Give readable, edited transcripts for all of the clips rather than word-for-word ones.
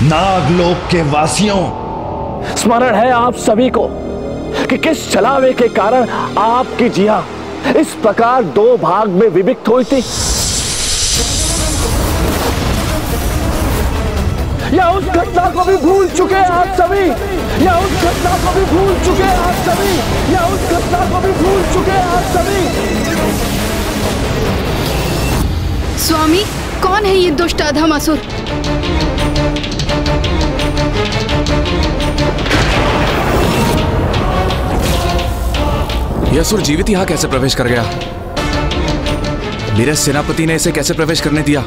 नागलोक के वासियों, स्मरण है आप सभी को कि किस छलावे के कारण आपकी जिया इस प्रकार दो भाग में विभक्त हुई थी। या उस घटना को भी भूल चुके आप सभी, या उस घटना को भी भूल चुके आप सभी, या उस घटना को भी भूल चुके आप सभी। स्वामी, कौन है ये दुष्ट अधम असुर? यह असुर जीवित यहाँ कैसे प्रवेश कर गया? मेरे सेनापति ने इसे कैसे प्रवेश करने दिया?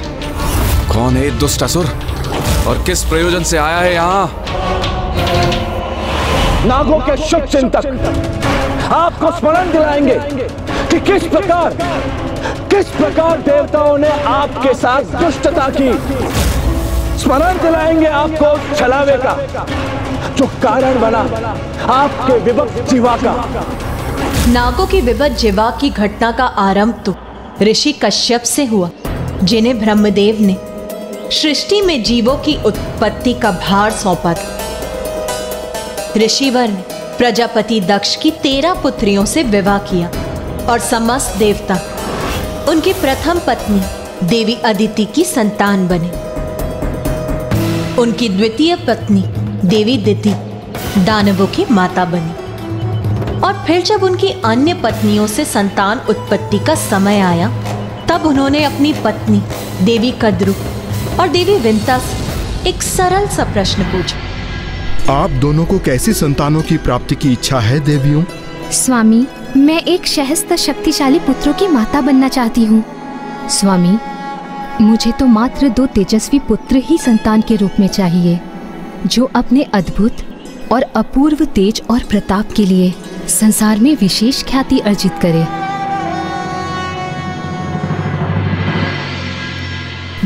कौन है दुष्ट असुर और किस प्रयोजन से आया है यहाँ? नागों के शुभ चिंतक आपको स्मरण दिलाएंगे कि किस प्रकार देवताओं ने आपके साथ दुष्टता की। स्मरण दिलाएंगे आपको छलावे का जो कारण बना आपके विभक्त जीवा का। नागों की विभक्त जीवा की घटना का आरंभ तो ऋषि कश्यप से हुआ, जिन्हें ब्रह्मदेव ने सृष्टि में जीवों की उत्पत्ति का भार सौंपा था। ऋषिवर ने प्रजापति दक्ष की 13 पुत्रियों से विवाह किया और समस्त देवता उनकी प्रथम पत्नी देवी अदिति की संतान बने। उनकी द्वितीय पत्नी देवी दिति दानवों की माता बनी और फिर जब उनकी अन्य पत्नियों से संतान उत्पत्ति का समय आया, तब उन्होंने अपनी पत्नी देवी कद्रु और देवी विंता से एक सरल सा प्रश्न पूछा। आप दोनों को कैसी संतानों की प्राप्ति की इच्छा है देवियों? स्वामी, मैं एक सहस्त्र शक्तिशाली पुत्रों की माता बनना चाहती हूँ। स्वामी, मुझे तो मात्र 2 तेजस्वी पुत्र ही संतान के रूप में चाहिए, जो अपने अद्भुत और अपूर्व तेज और प्रताप के लिए संसार में विशेष ख्याति अर्जित करे।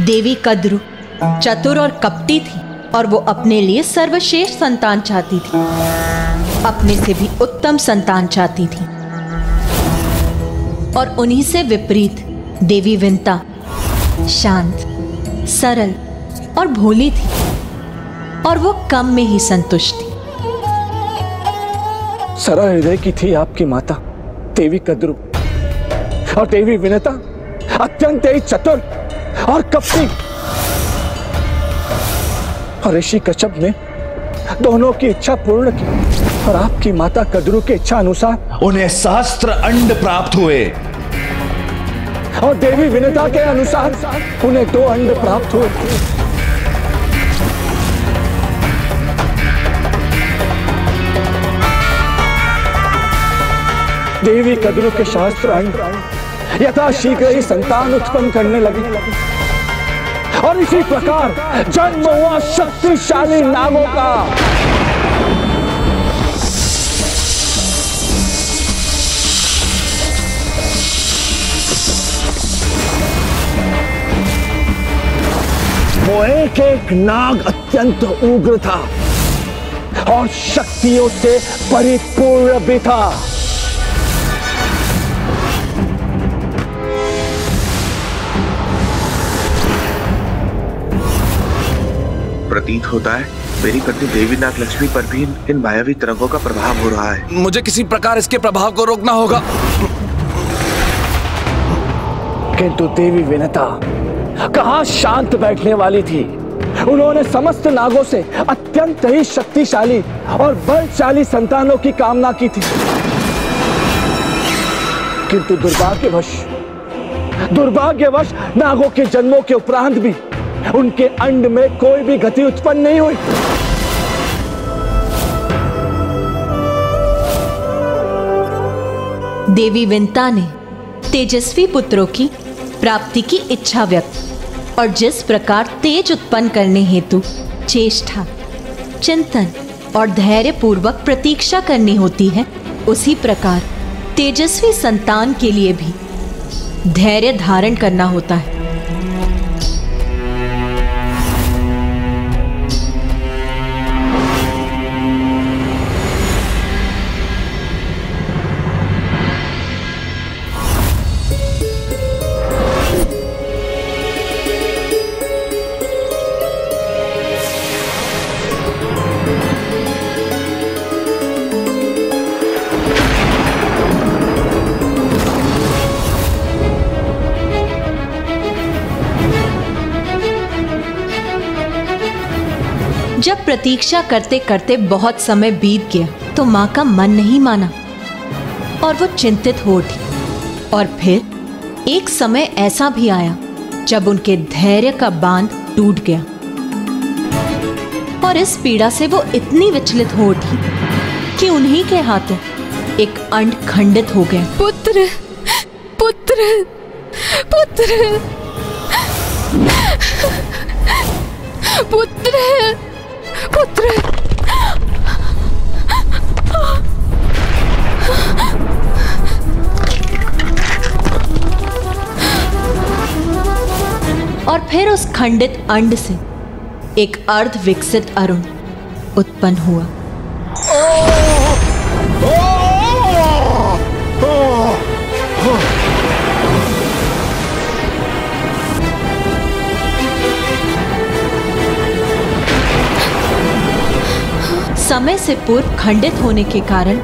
देवी कद्रु चतुर और कपटी थी और वो अपने लिए सर्वश्रेष्ठ संतान चाहती थी, अपने से भी उत्तम संतान चाहती थी। और उन्हीं से विपरीत देवी विंता शांत, सरल और भोली थी और वो कम में ही संतुष्ट थी। सरल हृदय की थी आपकी माता देवी कद्रु और देवी विनता अत्यंत ही चतुर और कपटी। और ऋषि कश्यप ने दोनों की इच्छा पूर्ण की और आपकी माता कद्रु की इच्छा अनुसार उन्हें सहस्त्र अंड प्राप्त हुए और देवी विनता के अनुसार उन्हें 2 अंड प्राप्त हुए। देवी कद्रु के सहस्त्र अंड यथाशीघ्र ही संतान उत्पन्न करने लगे और इसी प्रकार जन्म हुआ शक्तिशाली नागों का। वो एक नाग अत्यंत उग्र था और शक्तियों से परिपूर्ण भी था। प्रतीत होता है मेरी पत्नी देवी नाग लक्ष्मी पर भी इन मायावी तरंगों का प्रभाव हो रहा है। मुझे किसी प्रकार इसके प्रभाव को रोकना होगा। किंतु देवी विनता कहाँ शांत बैठने वाली थी। उन्होंने समस्त नागों से अत्यंत ही शक्तिशाली और बलशाली संतानों की कामना की थी, किंतु दुर्भाग्यवश नागों के जन्मों के उपरांत भी उनके अंड में कोई भी गति उत्पन्न नहीं हुई। देवी विंता ने तेजस्वी पुत्रों की प्राप्ति की इच्छा व्यक्त और जिस प्रकार तेज उत्पन्न करने हेतु चेष्टा, चिंतन और धैर्य पूर्वक प्रतीक्षा करनी होती है, उसी प्रकार तेजस्वी संतान के लिए भी धैर्य धारण करना होता है। जब प्रतीक्षा करते करते बहुत समय बीत गया तो माँ का मन नहीं माना और वो चिंतित हो उठी। और फिर एक समय ऐसा भी आया जब उनके धैर्य का बांध टूट गया और इस पीड़ा से वो इतनी विचलित हो उठी कि उन्हीं के हाथों एक अंड खंडित हो गया। पुत्र, पुत्र, पुत्र, पुत्र, पुत्र। और फिर उस खंडित अंड से एक अर्ध विकसित अरुण उत्पन्न हुआ। समय से पूर्व खंडित होने के कारण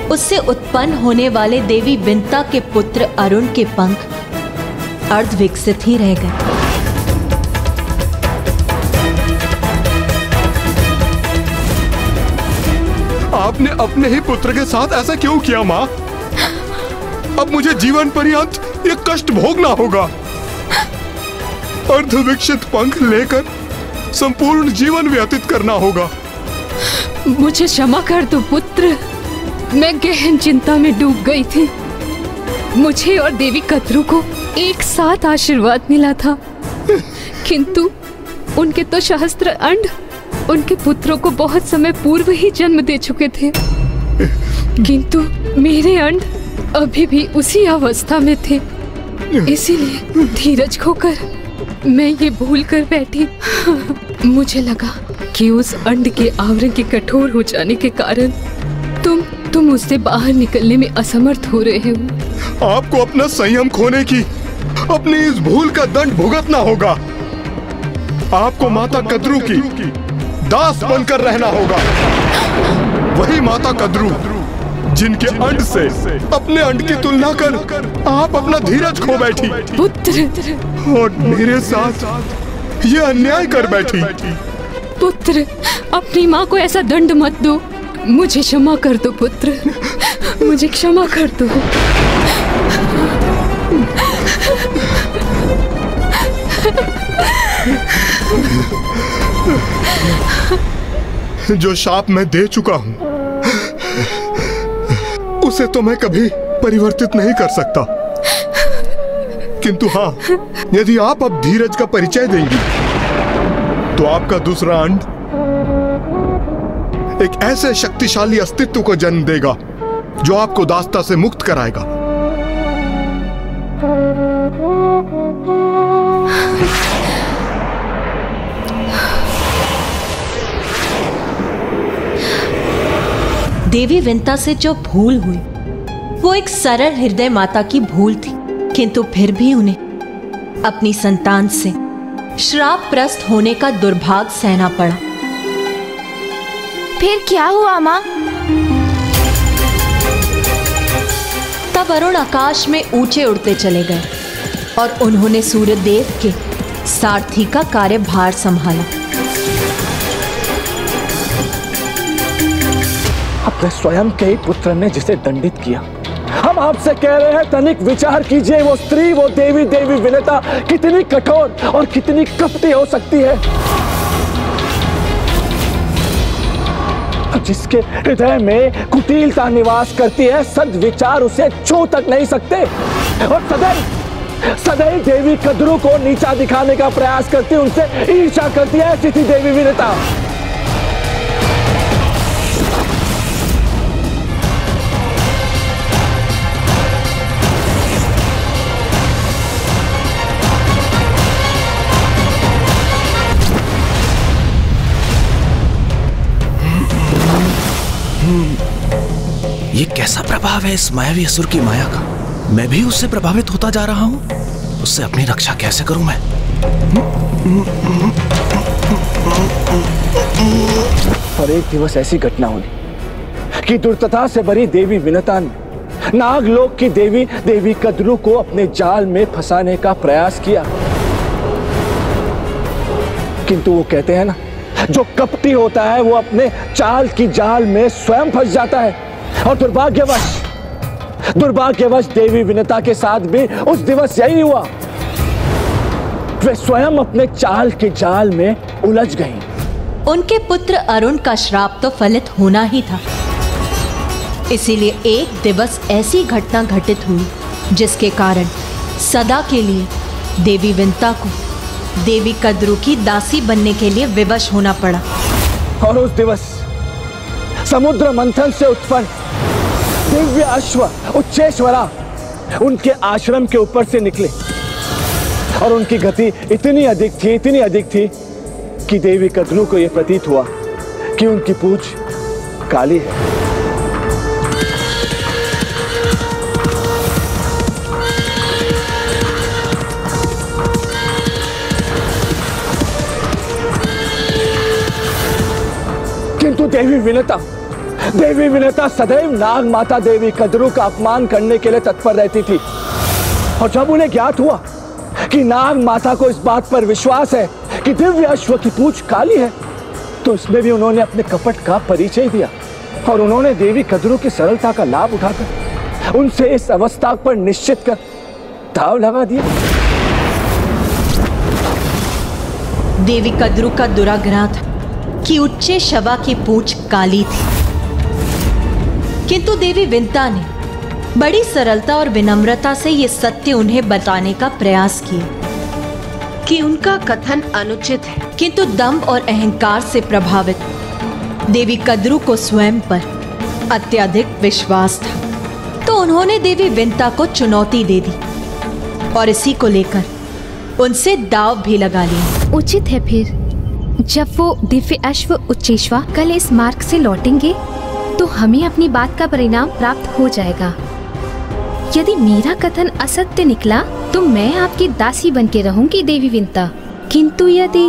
उससे उत्पन्न होने वाले देवी विंता के पुत्र अरुण के पंख अर्ध विकसित ही रह गए। आपने अपने ही पुत्र के साथ ऐसा क्यों किया माँ? अब मुझे जीवन पर्यंत ये कष्ट भोगना होगा। अर्धविकसित पंख लेकर संपूर्ण जीवन व्यतीत करना होगा। मुझे क्षमा कर दो पुत्र, मैं गहन चिंता में डूब गई थी। मुझे और देवी कद्रू को एक साथ आशीर्वाद मिला था, किंतु उनके तो सहस्त्र अंड उनके पुत्रों को बहुत समय पूर्व ही जन्म दे चुके थे, किंतु मेरे अंड अभी भी उसी अवस्था में थे। इसीलिए धीरज खोकर मैं ये भूल कर बैठी। मुझे लगा कि उस अंड के आवरण के कठोर हो जाने के कारण तुम उससे बाहर निकलने में असमर्थ हो रहे हो। आपको अपना संयम खोने की अपनी इस भूल का दंड भुगतना होगा। आपको माता कद्रू की दास बनकर रहना होगा। वही माता कद्रू जिनके अंड से अपने अंड की तुलना कर आप अपना धीरज खो बैठी पुत्र, और मेरे साथ ये अन्याय कर बैठी। पुत्र, अपनी माँ को ऐसा दंड मत दो। मुझे क्षमा कर दो पुत्र, मुझे क्षमा कर दो। जो शाप मैं दे चुका हूं उसे तो मैं कभी परिवर्तित नहीं कर सकता, किंतु हाँ, यदि आप अब धीरज का परिचय देंगी तो आपका दूसरा अंड एक ऐसे शक्तिशाली अस्तित्व को जन्म देगा जो आपको दास्ता से मुक्त कराएगा। देवी विंता से जो भूल हुई वो एक सरल हृदय माता की भूल थी, किंतु फिर भी उन्हें अपनी संतान से श्रापग्रस्त होने का दुर्भाग्य सहना पड़ा। फिर क्या हुआ माँ? तब अरुण आकाश में ऊंचे उड़ते चले गए और उन्होंने सूर्यदेव के सारथी का कार्यभार संभाला। अपने स्वयं के ही पुत्र ने जिसे दंडित किया। हम आपसे कह रहे हैं, तनिक विचार कीजिए, वो स्त्री, वो देवी विनता कितनी कठोर और कितनी कपटी हो सकती है। जिसके हृदय में कुटिलता निवास करती है, सद्विचार उसे छू तक नहीं सकते, और सदैव देवी कद्रू को नीचा दिखाने का प्रयास करती, उनसे ईर्ष्या करती है। ऐसी थी देवी विनता। ये कैसा प्रभाव है इस मायावी असुर की माया का? मैं भी उससे प्रभावित होता जा रहा हूं। उससे अपनी रक्षा कैसे करूं मैं? और एक दिवस ऐसी घटना हुई कि दुर्दशा से भरी देवी विनता ने नागलोक की देवी कद्रू को अपने जाल में फंसाने का प्रयास किया, किंतु वो कहते हैं ना जो कपटी होता है वो अपने चाल की जाल में स्वयं फंस जाता है। और दुर्भाग्यवश देवी विनता के साथ भी उस दिवस यही हुआ। वे स्वयं अपने चाल के जाल में उलझ गईं। उनके पुत्र अरुण का श्राप तो फलित होना ही था। इसीलिए एक दिवस ऐसी घटना घटित हुई जिसके कारण सदा के लिए देवी विनता को देवी कद्रू की दासी बनने के लिए विवश होना पड़ा। और उस दिवस समुद्र मंथन से उत्पन्न दिव्य अश्व उच्चेश्वरा उनके आश्रम के ऊपर से निकले और उनकी गति इतनी अधिक थी कि देवी कद्रू को यह प्रतीत हुआ कि उनकी पूंछ काली है। किंतु देवी विनता सदैव नाग माता देवी कद्रू का अपमान करने के लिए तत्पर रहती थी। और जब उन्हें ज्ञात हुआ कि नाग माता को इस बात पर विश्वास है कि दिव्य अश्व की पूंछ काली है, तो इसमें भी उन्होंने अपने कपट का परिचय दिया और उन्होंने देवी कद्रू की सरलता का लाभ उठाकर उनसे इस अवस्था पर निश्चित कर दांव लगा दिया। देवी कद्रू का दुराग्रह था कि उच्चे शवा की पूंछ काली थी, किंतु देवी विनता ने बड़ी सरलता और विनम्रता से यह सत्य उन्हें बताने का प्रयास किया कि उनका कथन अनुचित है। किंतु दंभ और अहंकार से प्रभावित देवी कद्रू को स्वयं पर अत्यधिक विश्वास था, तो उन्होंने देवी विनता को चुनौती दे दी और इसी को लेकर उनसे दांव भी लगा लिया। उचित है फिर जब वो दिव्य अश्व उच्चेश्वा कल इस मार्ग से लौटेंगे तो हमें अपनी बात का परिणाम प्राप्त हो जाएगा। यदि मेरा कथन असत्य निकला तो मैं आपकी दासी बन के रहूंगी देवी विनता, किंतु यदि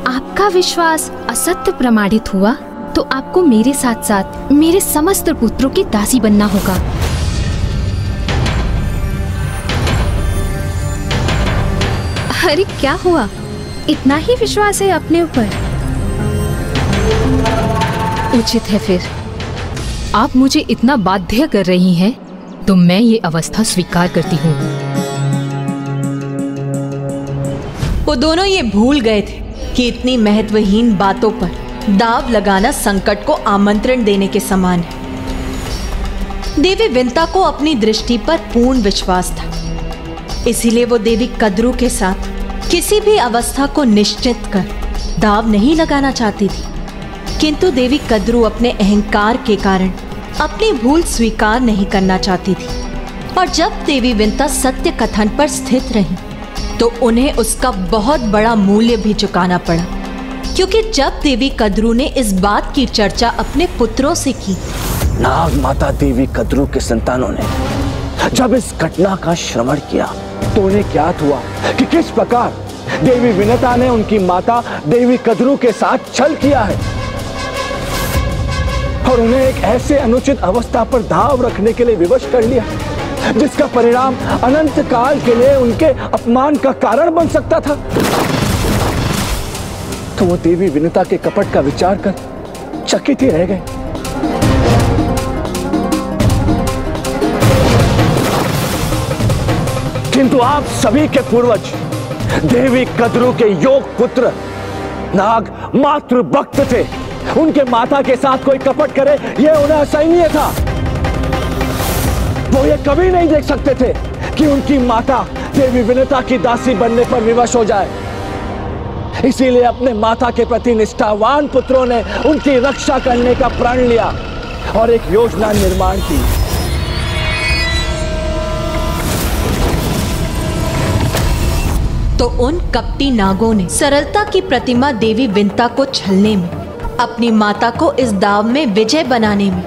आपका विश्वास असत्य प्रमाणित हुआ तो आपको मेरे साथ साथ मेरे समस्त पुत्रों की दासी बनना होगा। अरे क्या हुआ, इतना ही विश्वास है अपने ऊपर? उचित है फिर आप मुझे इतना बाध्य कर रही हैं तो मैं ये अवस्था स्वीकार करती हूँ। वो दोनों ये भूल गए थे कि इतनी महत्वहीन बातों पर दांव लगाना संकट को आमंत्रण देने के समान है। देवी विनता को अपनी दृष्टि पर पूर्ण विश्वास था, इसीलिए वो देवी कद्रू के साथ किसी भी अवस्था को निश्चित कर दांव नहीं लगाना चाहती थी। किंतु देवी कद्रू अपने अहंकार के कारण अपनी भूल स्वीकार नहीं करना चाहती थी, और जब देवी विनता सत्य कथन पर स्थित रही तो उन्हें उसका बहुत बड़ा मूल्य भी चुकाना पड़ा। क्योंकि जब देवी कद्रू ने इस बात की चर्चा अपने पुत्रों से की, नाग माता देवी कद्रू के संतानों ने जब इस घटना का श्रवण किया तो उन्हें ज्ञात हुआ कि किस प्रकार देवी विनता ने उनकी माता देवी कद्रू के साथ छल किया है और उन्हें एक ऐसे अनुचित अवस्था पर दांव रखने के लिए विवश कर लिया जिसका परिणाम अनंत काल के लिए उनके अपमान का कारण बन सकता था। तो वो देवी विनता के कपट का विचार कर चकित ही रह गए। किंतु आप सभी के पूर्वज देवी कद्रू के योग पुत्र नाग मातृ भक्त थे। उनके माता के साथ कोई कपट करे यह उन्हें असहनीय था। वो ये कभी नहीं देख सकते थे कि उनकी माता देवी विनता की दासी बनने पर विवश हो जाए। इसीलिए अपने माता के प्रति निष्ठावान पुत्रों ने उनकी रक्षा करने का प्रण लिया और एक योजना निर्माण की। तो उन कपटी नागों ने सरलता की प्रतिमा देवी विनता को छलने में, अपनी माता को इस दाव में विजय बनाने में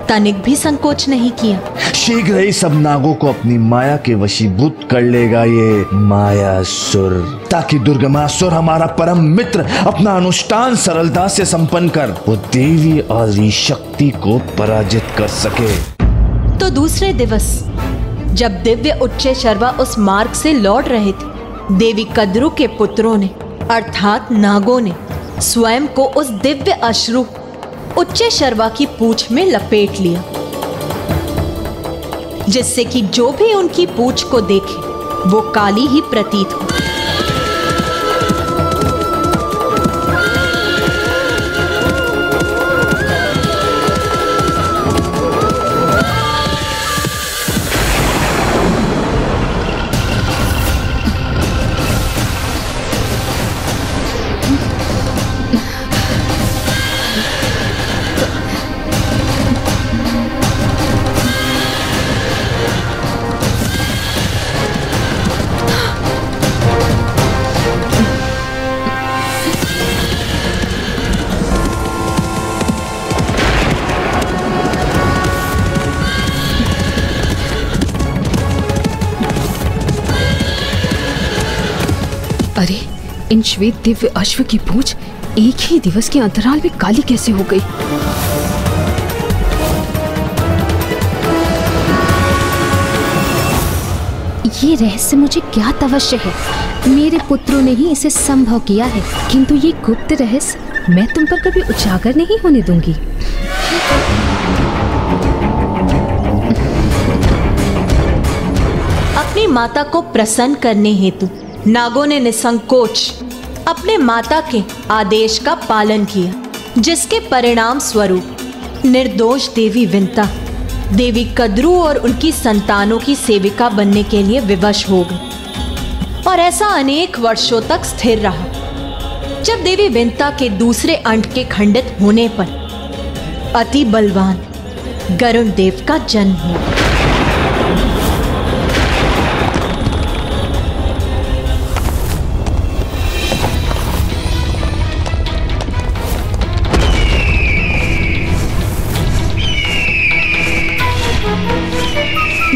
तनिक भी संकोच नहीं किया। शीघ्र ही सब नागों को अपनी माया के वशीभूत कर लेगा ये मायासुर, ताकि दुर्गमासुर हमारा परम मित्र अपना अनुष्ठान सरलता से संपन्न कर वो देवी आदि शक्ति को पराजित कर सके। तो दूसरे दिवस जब दिव्य उच्चे शर्वा उस मार्ग से लौट रहे थे, देवी कद्रू के पुत्रों ने अर्थात नागों ने स्वयं को उस दिव्य अश्रु उच्च शर्वा की पूंछ में लपेट लिया, जिससे कि जो भी उनकी पूंछ को देखे वो काली ही प्रतीत हो। अरे, इन श्वेत दिव्य अश्व की पूंछ एक ही दिवस के अंतराल में काली कैसे हो गई? ये रहस्य मुझे ज्ञात अवश्य है। मेरे पुत्रों ने ही इसे संभव किया है, किंतु ये गुप्त रहस्य मैं तुम पर कभी उजागर नहीं होने दूंगी। अपनी माता को प्रसन्न करने हेतु नागों ने निसंकोच अपने माता के आदेश का पालन किया, जिसके परिणाम स्वरूप निर्दोष देवी विंता देवी कद्रू और उनकी संतानों की सेविका बनने के लिए विवश हो गई और ऐसा अनेक वर्षों तक स्थिर रहा। जब देवी विंता के दूसरे अंड के खंडित होने पर अति बलवान गरुण देव का जन्म हुआ।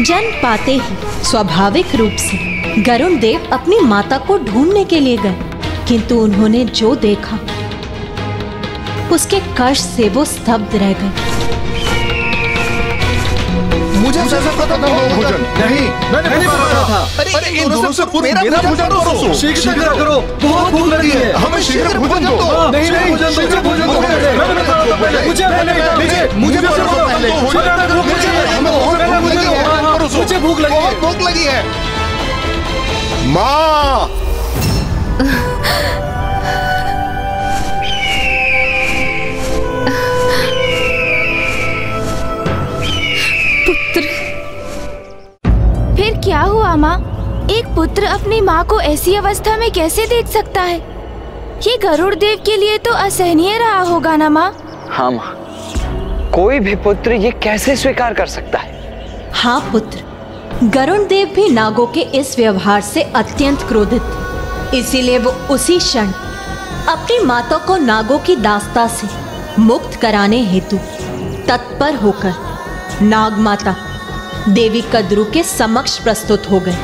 जन्म पाते ही स्वाभाविक रूप से गरुण देव अपनी माता को ढूंढने के लिए गए, किंतु उन्होंने जो देखा उसके कष्ट से वो स्तब्ध रह गए। मुझे पता था भोजन नहीं, मैंने पुकारा था। अरे इन दोनों से पूर्व मेरा भोजन दो, शीघ्र करो, बहुत भूख लगी है, हमें शीघ्र भोजन दो। नहीं नहीं, शीघ्र भोजन दो, मैंने कहा था पहले, मुझे भूख लगी है, भूख लगी है। माँ, पुत्र, फिर क्या हुआ माँ? एक पुत्र अपनी माँ को ऐसी अवस्था में कैसे देख सकता है? ये गरुड़ देव के लिए तो असहनीय रहा होगा ना माँ? हाँ माँ, कोई भी पुत्र ये कैसे स्वीकार कर सकता है? हाँ पुत्र, गरुण देव भी नागों के इस व्यवहार से अत्यंत क्रोधित थे। इसीलिए वो उसी क्षण अपनी माता को नागों की दास्ता से मुक्त कराने हेतु तत्पर होकर नाग माता देवी कद्रू के समक्ष प्रस्तुत हो गए।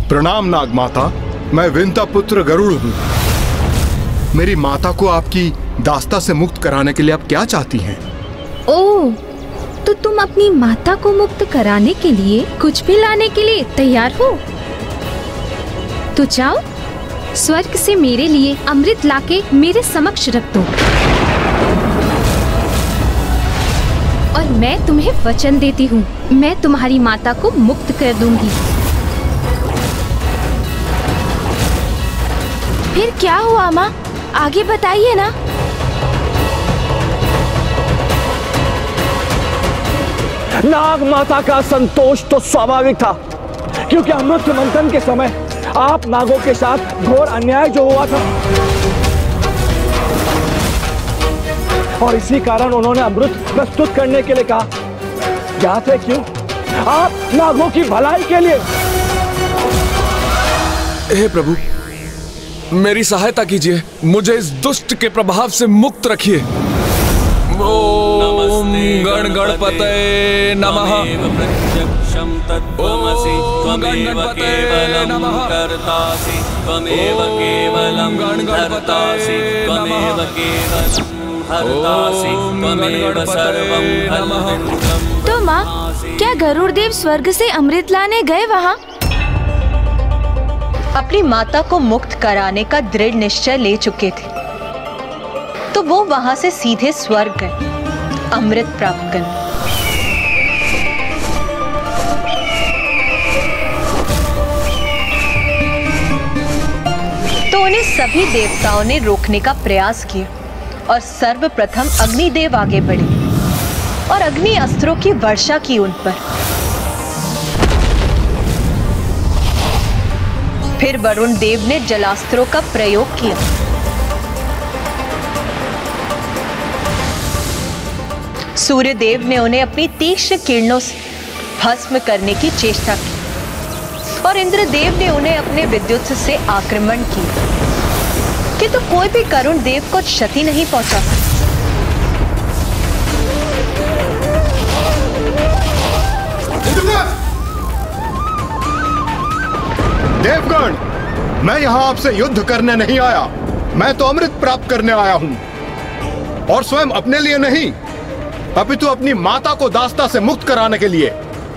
प्रणाम नाग माता, मैं विंता पुत्र गरुड़ हूँ। मेरी माता को आपकी दास्ता से मुक्त कराने के लिए आप क्या चाहती हैं? ओह, तो तुम अपनी माता को मुक्त कराने के लिए कुछ भी लाने के लिए तैयार हो? तो जाओ, स्वर्ग से मेरे लिए अमृत लाके मेरे समक्ष रख दो और मैं तुम्हें वचन देती हूँ, मैं तुम्हारी माता को मुक्त कर दूंगी। फिर क्या हुआ माँ? आगे बताइए ना। नाग माता का संतोष तो स्वाभाविक था, क्योंकि अमृत मंथन के समय आप नागों के साथ घोर अन्याय जो हुआ था, और इसी कारण उन्होंने अमृत प्रस्तुत करने के लिए कहा। ज्ञात है क्यों? आप नागों की भलाई के लिए। हे प्रभु, मेरी सहायता कीजिए, मुझे इस दुष्ट के प्रभाव से मुक्त रखिए। ओम गणपतये नमः। प्रत्यक्षं तत्त्वमसि त्वमेव केवलं कर्तासि त्वमेव केवलं धर्तासि त्वमेव केवलं हर्तासि त्वमेव सर्वं फलमिन्द्रं। तो माँ, क्या गरुड़ देव स्वर्ग से अमृत लाने गए वहाँ? अपनी माता को मुक्त कराने का दृढ़ निश्चय ले चुके थे, तो वो वहां से सीधे स्वर्ग गए अमृत प्राप्त करने। तो उन्हें सभी देवताओं ने रोकने का प्रयास किया और सर्वप्रथम अग्निदेव आगे बढ़े और अग्नि अस्त्रों की वर्षा की उन पर। फिर वरुण देव ने जलास्त्रों का प्रयोग किया। सूर्य देव ने उन्हें अपनी तीक्ष्ण किरणों से भस्म करने की चेष्टा की और इंद्रदेव ने उन्हें अपने विद्युत से आक्रमण किया, किंतु कोई भी करुण देव को क्षति नहीं पहुंचा सका। देवगण, मैं यहाँ आपसे युद्ध करने नहीं आया, मैं तो अमृत प्राप्त करने आया हूँ, और स्वयं अपने लिए नहीं, अपितु अपनी माता को दास्ता से मुक्त कराने के लिए।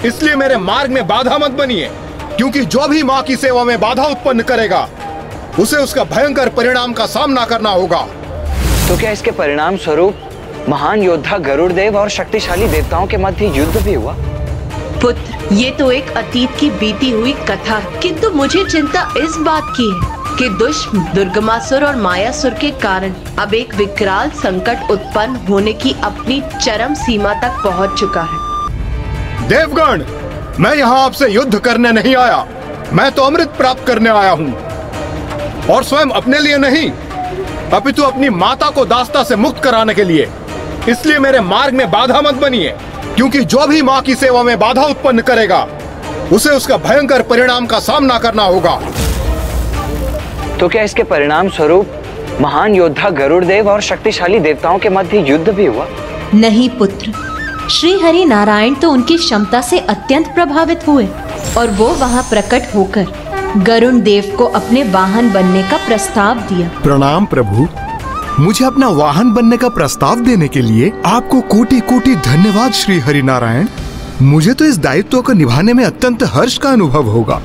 इसलिए मेरे मार्ग में बाधा मत बनिए, क्योंकि जो भी माँ की सेवा में बाधा उत्पन्न करेगा, उसे उसका भयंकर परिणाम का सामना करना होगा। तो क्या इसके परिणाम स्वरूप महान योद्धा गरुड़ देव और शक्तिशाली देवताओं के मध्य युद्ध भी हुआ? पुत्र, ये तो एक अतीत की बीती हुई कथा है, किंतु मुझे चिंता इस बात की है कि दुष्ट दुर्गमासुर और मायासुर के कारण अब एक विकराल संकट उत्पन्न होने की अपनी चरम सीमा तक पहुंच चुका है। देवगण, मैं यहाँ आपसे युद्ध करने नहीं आया, मैं तो अमृत प्राप्त करने आया हूँ, और स्वयं अपने लिए नहीं, अपितु अपनी माता को दास्ता से मुक्त कराने के लिए। इसलिए मेरे मार्ग में बाधा मत बनिए, क्योंकि जो भी माँ की सेवा में बाधा उत्पन्न करेगा, उसे उसका भयंकर परिणाम का सामना करना होगा। तो क्या इसके परिणाम स्वरूप महान योद्धा गरुड़ देव और शक्तिशाली देवताओं के मध्य युद्ध भी हुआ? नहीं पुत्र, श्री हरि नारायण तो उनकी क्षमता से अत्यंत प्रभावित हुए और वो वहां प्रकट होकर गरुड़ देव को अपने वाहन बनने का प्रस्ताव दिया। प्रणाम प्रभु, मुझे अपना वाहन बनने का प्रस्ताव देने के लिए आपको कोटि कोटि धन्यवाद श्री हरि नारायण। मुझे तो इस दायित्व को निभाने में अत्यंत हर्ष का अनुभव होगा,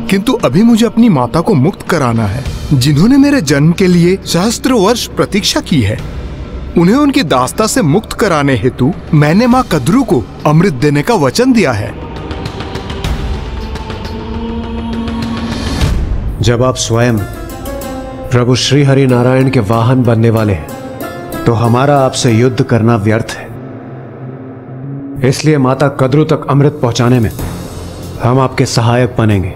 किंतु अभी मुझे अपनी माता को मुक्त कराना है, जिन्होंने मेरे जन्म के लिए सहस्त्र वर्ष प्रतीक्षा की है। उन्हें उनकी दास्ता से मुक्त कराने हेतु मैंने माँ कद्रू को अमृत देने का वचन दिया है। जब आप स्वयं प्रभु श्री हरि नारायण के वाहन बनने वाले हैं, तो हमारा आपसे युद्ध करना व्यर्थ है। इसलिए माता कद्रू तक अमृत पहुंचाने में हम आपके सहायक बनेंगे।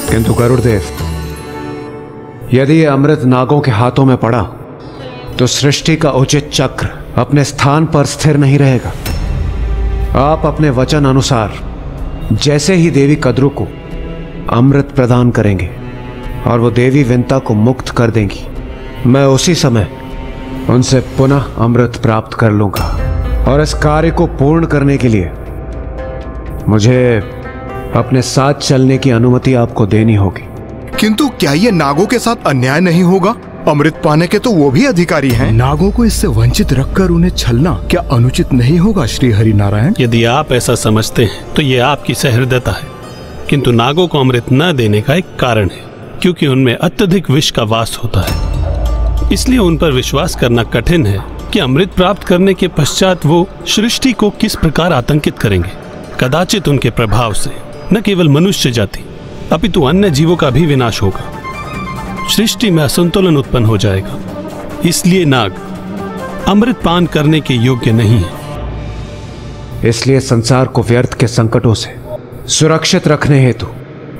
किंतु गरुड़देव, यदि ये अमृत नागों के हाथों में पड़ा तो सृष्टि का उचित चक्र अपने स्थान पर स्थिर नहीं रहेगा। आप अपने वचन अनुसार जैसे ही देवी कद्रू को अमृत प्रदान करेंगे और वो देवी विंता को मुक्त कर देंगी, मैं उसी समय उनसे पुनः अमृत प्राप्त कर लूंगा। और इस कार्य को पूर्ण करने के लिए मुझे अपने साथ चलने की अनुमति आपको देनी होगी। किंतु क्या ये नागों के साथ अन्याय नहीं होगा? अमृत पाने के तो वो भी अधिकारी हैं। नागों को इससे वंचित रखकर उन्हें छलना क्या अनुचित नहीं होगा श्री हरि नारायण? यदि आप ऐसा समझते हैं तो ये आपकी सहृदयता है, किंतु नागों को अमृत न देने का एक कारण है, क्योंकि उनमें अत्यधिक विष का वास होता है। इसलिए उन पर विश्वास करना कठिन है कि अमृत प्राप्त करने के पश्चात वो सृष्टि को किस प्रकार आतंकित करेंगे। कदाचित उनके प्रभाव से न केवल मनुष्य जाति अपितु अन्य जीवों का भी विनाश होगा। सृष्टि में असंतुलन उत्पन्न हो जाएगा। इसलिए नाग अमृत पान करने के योग्य नहीं है। इसलिए संसार को व्यर्थ के संकटों से सुरक्षित रखने हेतु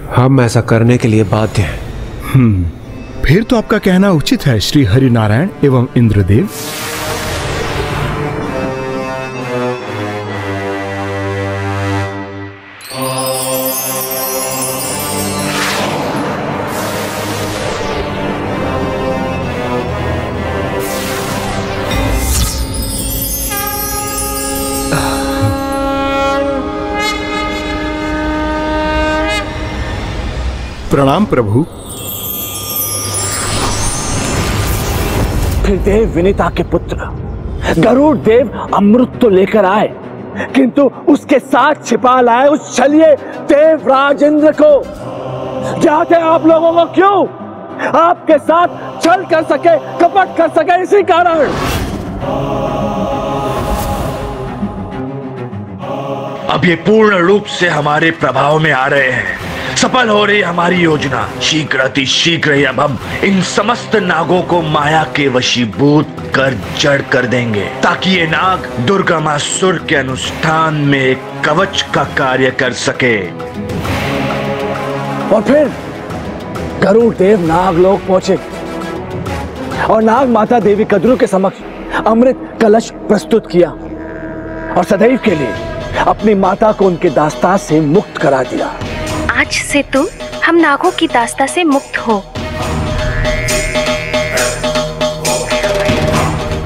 हम ऐसा करने के लिए बाध्य हैं। फिर तो आपका कहना उचित है श्री हरिनारायण एवं इंद्रदेव। प्रणाम प्रभु। फिर देव विनीता के पुत्र गरुड़ देव अमृत तो लेकर आए, किंतु उसके साथ छिपा लाए उस छलिए देवराज इंद्र को। चाहते आप लोगों को क्यों? आपके साथ छल कर सके, कपट कर सके, इसी कारण। अब ये पूर्ण रूप से हमारे प्रभाव में आ रहे हैं। सफल हो रही हमारी योजना। शीघ्र अति शीघ्र ही अब हम इन समस्त नागों को माया के वशीभूत कर जड़ कर देंगे, ताकि ये नाग दुर्गमासुर के अनुष्ठान में एक कवच का कार्य कर सके। और फिर गरुड़ देव नागलोक पहुंचे और नाग माता देवी कद्रू के समक्ष अमृत कलश प्रस्तुत किया और सदैव के लिए अपनी माता को उनके दास्तां से मुक्त करा दिया। आज से तुम हम नागों की दास्ता से मुक्त हो।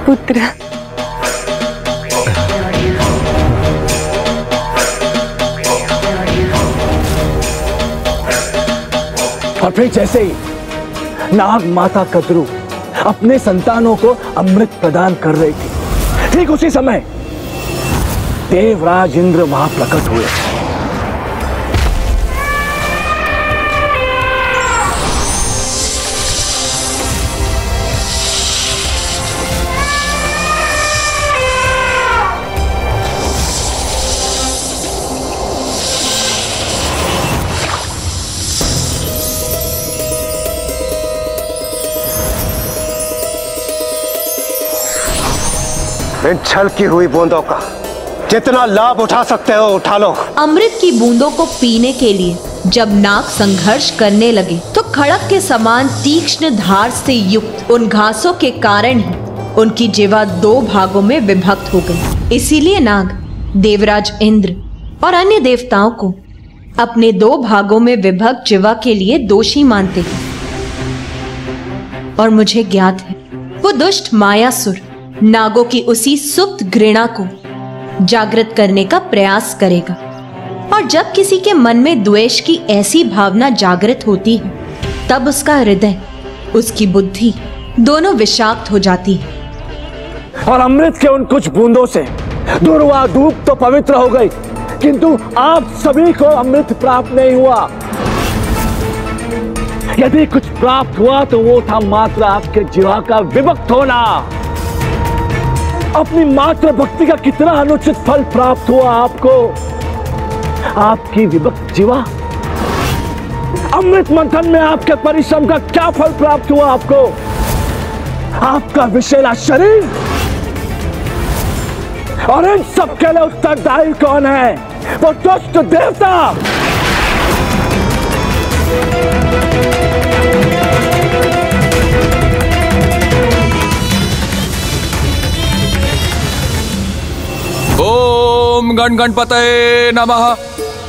पुत्र। और फिर जैसे ही नाग माता कद्रू अपने संतानों को अमृत प्रदान कर रही थी, ठीक उसी समय देवराज इंद्र वहां प्रकट हुए। इन छल की हुई बूंदों का जितना लाभ उठा सकते हो उठा लो। अमृत की बूंदों को पीने के लिए जब नाग संघर्ष करने लगे तो खड़क के समान तीक्ष्ण धार से युक्त उन घासों के कारण ही उनकी जिह्वा दो भागों में विभक्त हो गई। इसीलिए नाग देवराज इंद्र और अन्य देवताओं को अपने दो भागों में विभक्त जिह्वा के लिए दोषी मानते हैं। और मुझे ज्ञात है वो दुष्ट मायासुर नागों की उसी सुप्त घृणा को जागृत करने का प्रयास करेगा। और जब किसी के मन में द्वेष की ऐसी भावना जागृत होती है तब उसका हृदय, उसकी बुद्धि दोनों विषाक्त हो जाती है। और अमृत के उन कुछ बूंदों से दुर्वा धूप तो पवित्र हो गई, किंतु आप सभी को अमृत प्राप्त नहीं हुआ। यदि कुछ प्राप्त हुआ तो वो था मात्र आपके जिह्वा का विभक्त होना। अपनी मात्र भक्ति का कितना अनुचित फल प्राप्त हुआ आपको। आपकी विभक्त जिह्वा। अमृत मंथन में आपके परिश्रम का क्या फल प्राप्त हुआ आपको? आपका विषैला शरीर। और इन सब के लिए उत्तरदायी कौन है? वो दुष्ट देवता। ओम गण गणपतये नमः।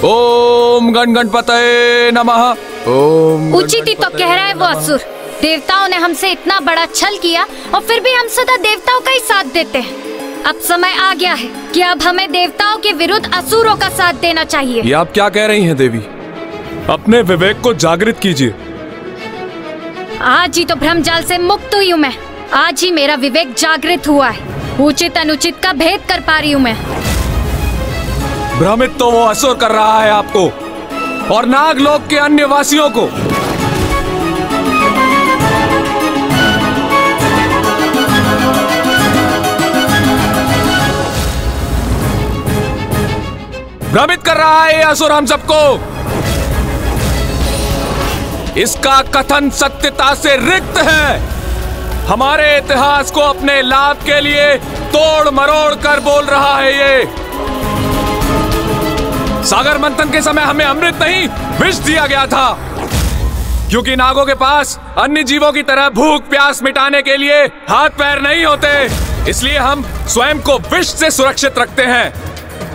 ओम गण गणपतये नमः। ओम। उचित ही तो कह रहा है वो असुर। देवताओं ने हमसे इतना बड़ा छल किया और फिर भी हम सदा देवताओं का ही साथ देते हैं। अब समय आ गया है कि अब हमें देवताओं के विरुद्ध असुरों का साथ देना चाहिए। ये आप क्या कह रही हैं देवी? अपने विवेक को जागृत कीजिए। आज ही तो भ्रमजाल से मुक्त हुई हूँ मैं। आज ही मेरा विवेक जागृत हुआ है। उचित अनुचित का भेद कर पा रही हूँ मैं। भ्रमित तो वो असुर कर रहा है आपको और नागलोक के अन्य वासियों को। भ्रमित कर रहा है ये असुर हम सबको। इसका कथन सत्यता से रिक्त है। हमारे इतिहास को अपने लाभ के लिए तोड़ मरोड़ कर बोल रहा है ये। सागर मंथन के समय हमें अमृत नहीं विष दिया गया था, क्योंकि नागों के पास अन्य जीवों की तरह भूख प्यास मिटाने के लिए हाथ पैर नहीं होते। इसलिए हम स्वयं को विष से सुरक्षित रखते हैं।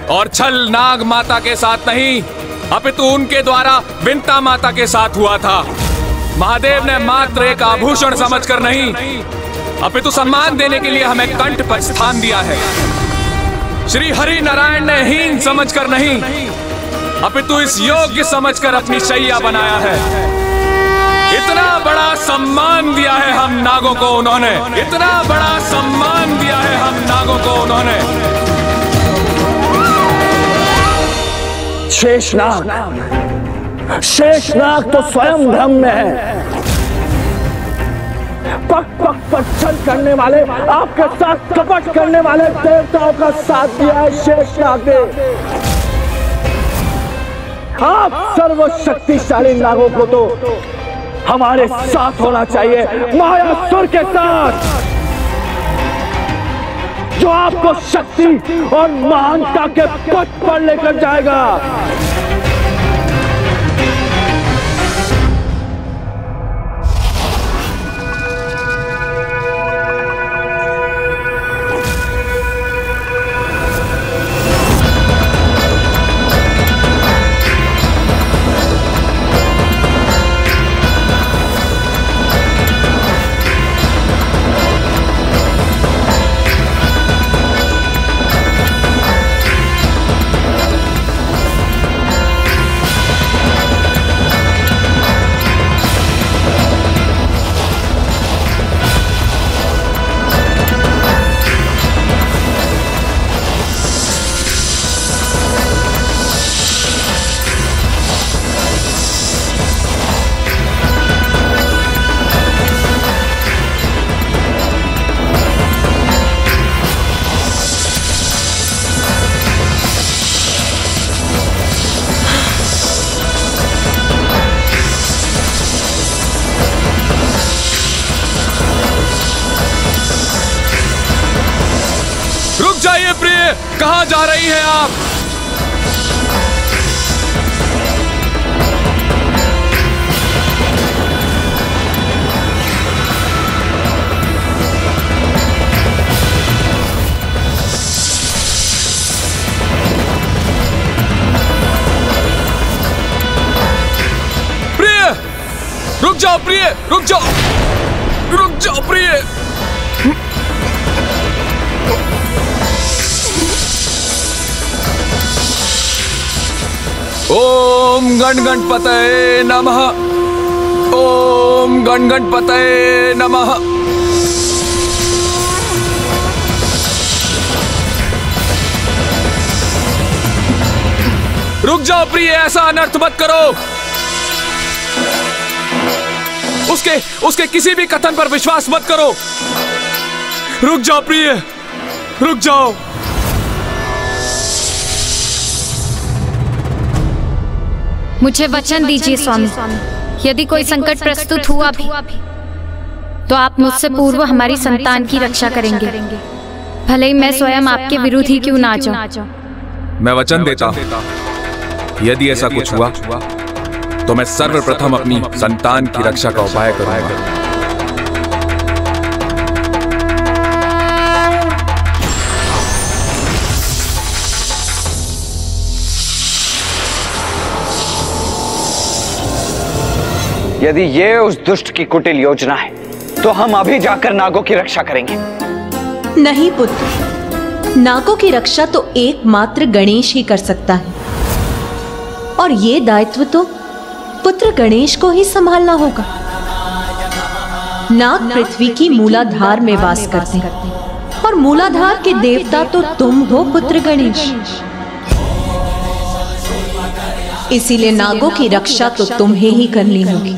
और छल नाग माता के साथ नहीं, अपितु उनके द्वारा विंता माता के साथ हुआ था। महादेव ने मात्र एक आभूषण समझकर नहीं, अपितु सम्मान देने के लिए हमें कंठ पर स्थान दिया है। श्री हरि नारायण ने हीन समझकर नहीं, अपितु इस योग्य समझकर अपनी शैया बनाया है। इतना बड़ा सम्मान दिया है हम नागों को उन्होंने, इतना बड़ा सम्मान दिया है हम नागों को उन्होंने। शेषनाग तो स्वयं भ्रम में है। पक पक पर छल करने वाले, आपके साथ कपट करने वाले देवताओं का साथ दिया है शेषनाग ने। आप सर्वशक्तिशाली नागों को तो हमारे साथ होना चाहिए, मायासुर के साथ, जो आपको शक्ति और महानता के पथ पर लेकर जाएगा। कहां जा रही हैं आप? प्रिय, रुक जाओ प्रिय, रुक जाओ, रुक जाओ प्रिय। ओम गण गणपतये नमः, ओम गण गणपतये नमः। रुक जाओ प्रिय, ऐसा अनर्थ मत करो। उसके किसी भी कथन पर विश्वास मत करो। रुक जाओ प्रिय, रुक जाओ। मुझे वचन दीजिए स्वामी, यदि कोई संकट प्रस्तुत हुआ भी तो आप मुझसे पूर्व हमारी संतान की रक्षा करेंगे, भले ही मैं स्वयं आपके विरुद्ध ही क्यों ना जाऊं। मैं वचन देता हूं, यदि ऐसा कुछ हुआ तो मैं सर्वप्रथम अपनी संतान की रक्षा का उपाय करूंगा। यदि ये उस दुष्ट की कुटिल योजना है तो हम अभी जाकर नागों की रक्षा करेंगे। नहीं पुत्र, नागों की रक्षा तो एकमात्र गणेश ही कर सकता है, और ये दायित्व तो पुत्र गणेश को ही संभालना होगा। नाग पृथ्वी की मूलाधार में वास करते हैं, और मूलाधार के देवता तो तुम हो पुत्र गणेश। इसीलिए नागों की रक्षा तो तुम्हें ही करनी होगी।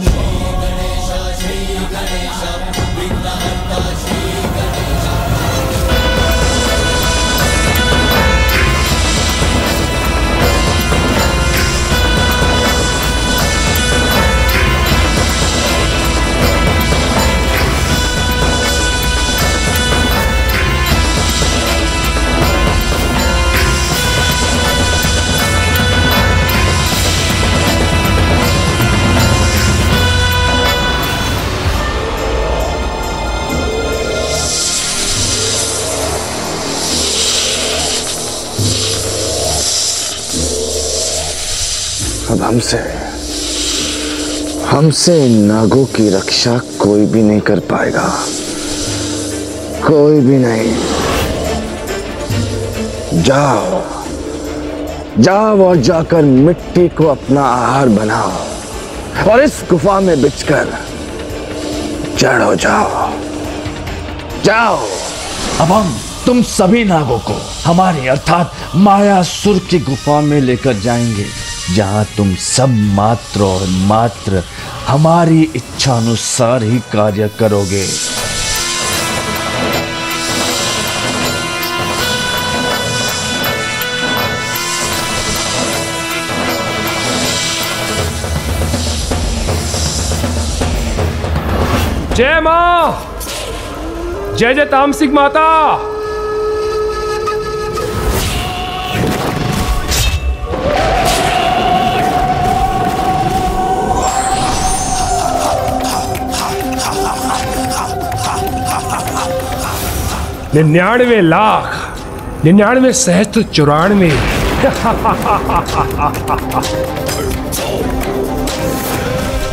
हमसे इन नागों की रक्षा कोई भी नहीं कर पाएगा, कोई भी नहीं। जाओ जाओ और जाकर मिट्टी को अपना आहार बनाओ और इस गुफा में बिछकर जड़ हो जाओ। जाओ। अब हम तुम सभी नागों को हमारी अर्थात मायासुर की गुफा में लेकर जाएंगे, जहां तुम सब मात्र और मात्र हमारी इच्छा अनुसार ही कार्य करोगे। जय मां, जय जय तामसिक माता। निन्यानवे लाख 99 सहस्त्र 94।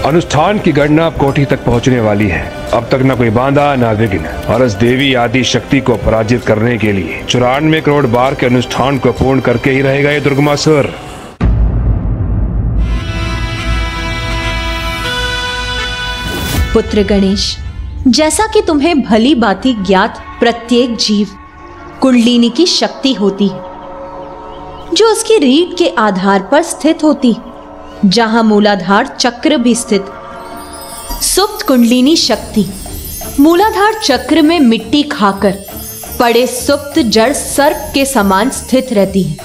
अनुष्ठान की गणना कोठी तक पहुंचने वाली है। अब तक न कोई बांधा न विघ्न, और इस देवी आदि शक्ति को पराजित करने के लिए 94 करोड़ बार के अनुष्ठान को पूर्ण करके ही रहेगा ये दुर्गमासुर। पुत्र गणेश, जैसा कि तुम्हें भली भांति ज्ञात, प्रत्येक जीव कुंडलिनी की शक्ति होती है, जो उसकी रीढ़ के आधार पर स्थित होती है, जहां मूलाधार चक्र भी स्थित। सुप्त कुंडलिनी शक्ति मूलाधार चक्र में मिट्टी खाकर पड़े सुप्त जड़ सर्प के समान स्थित रहती है।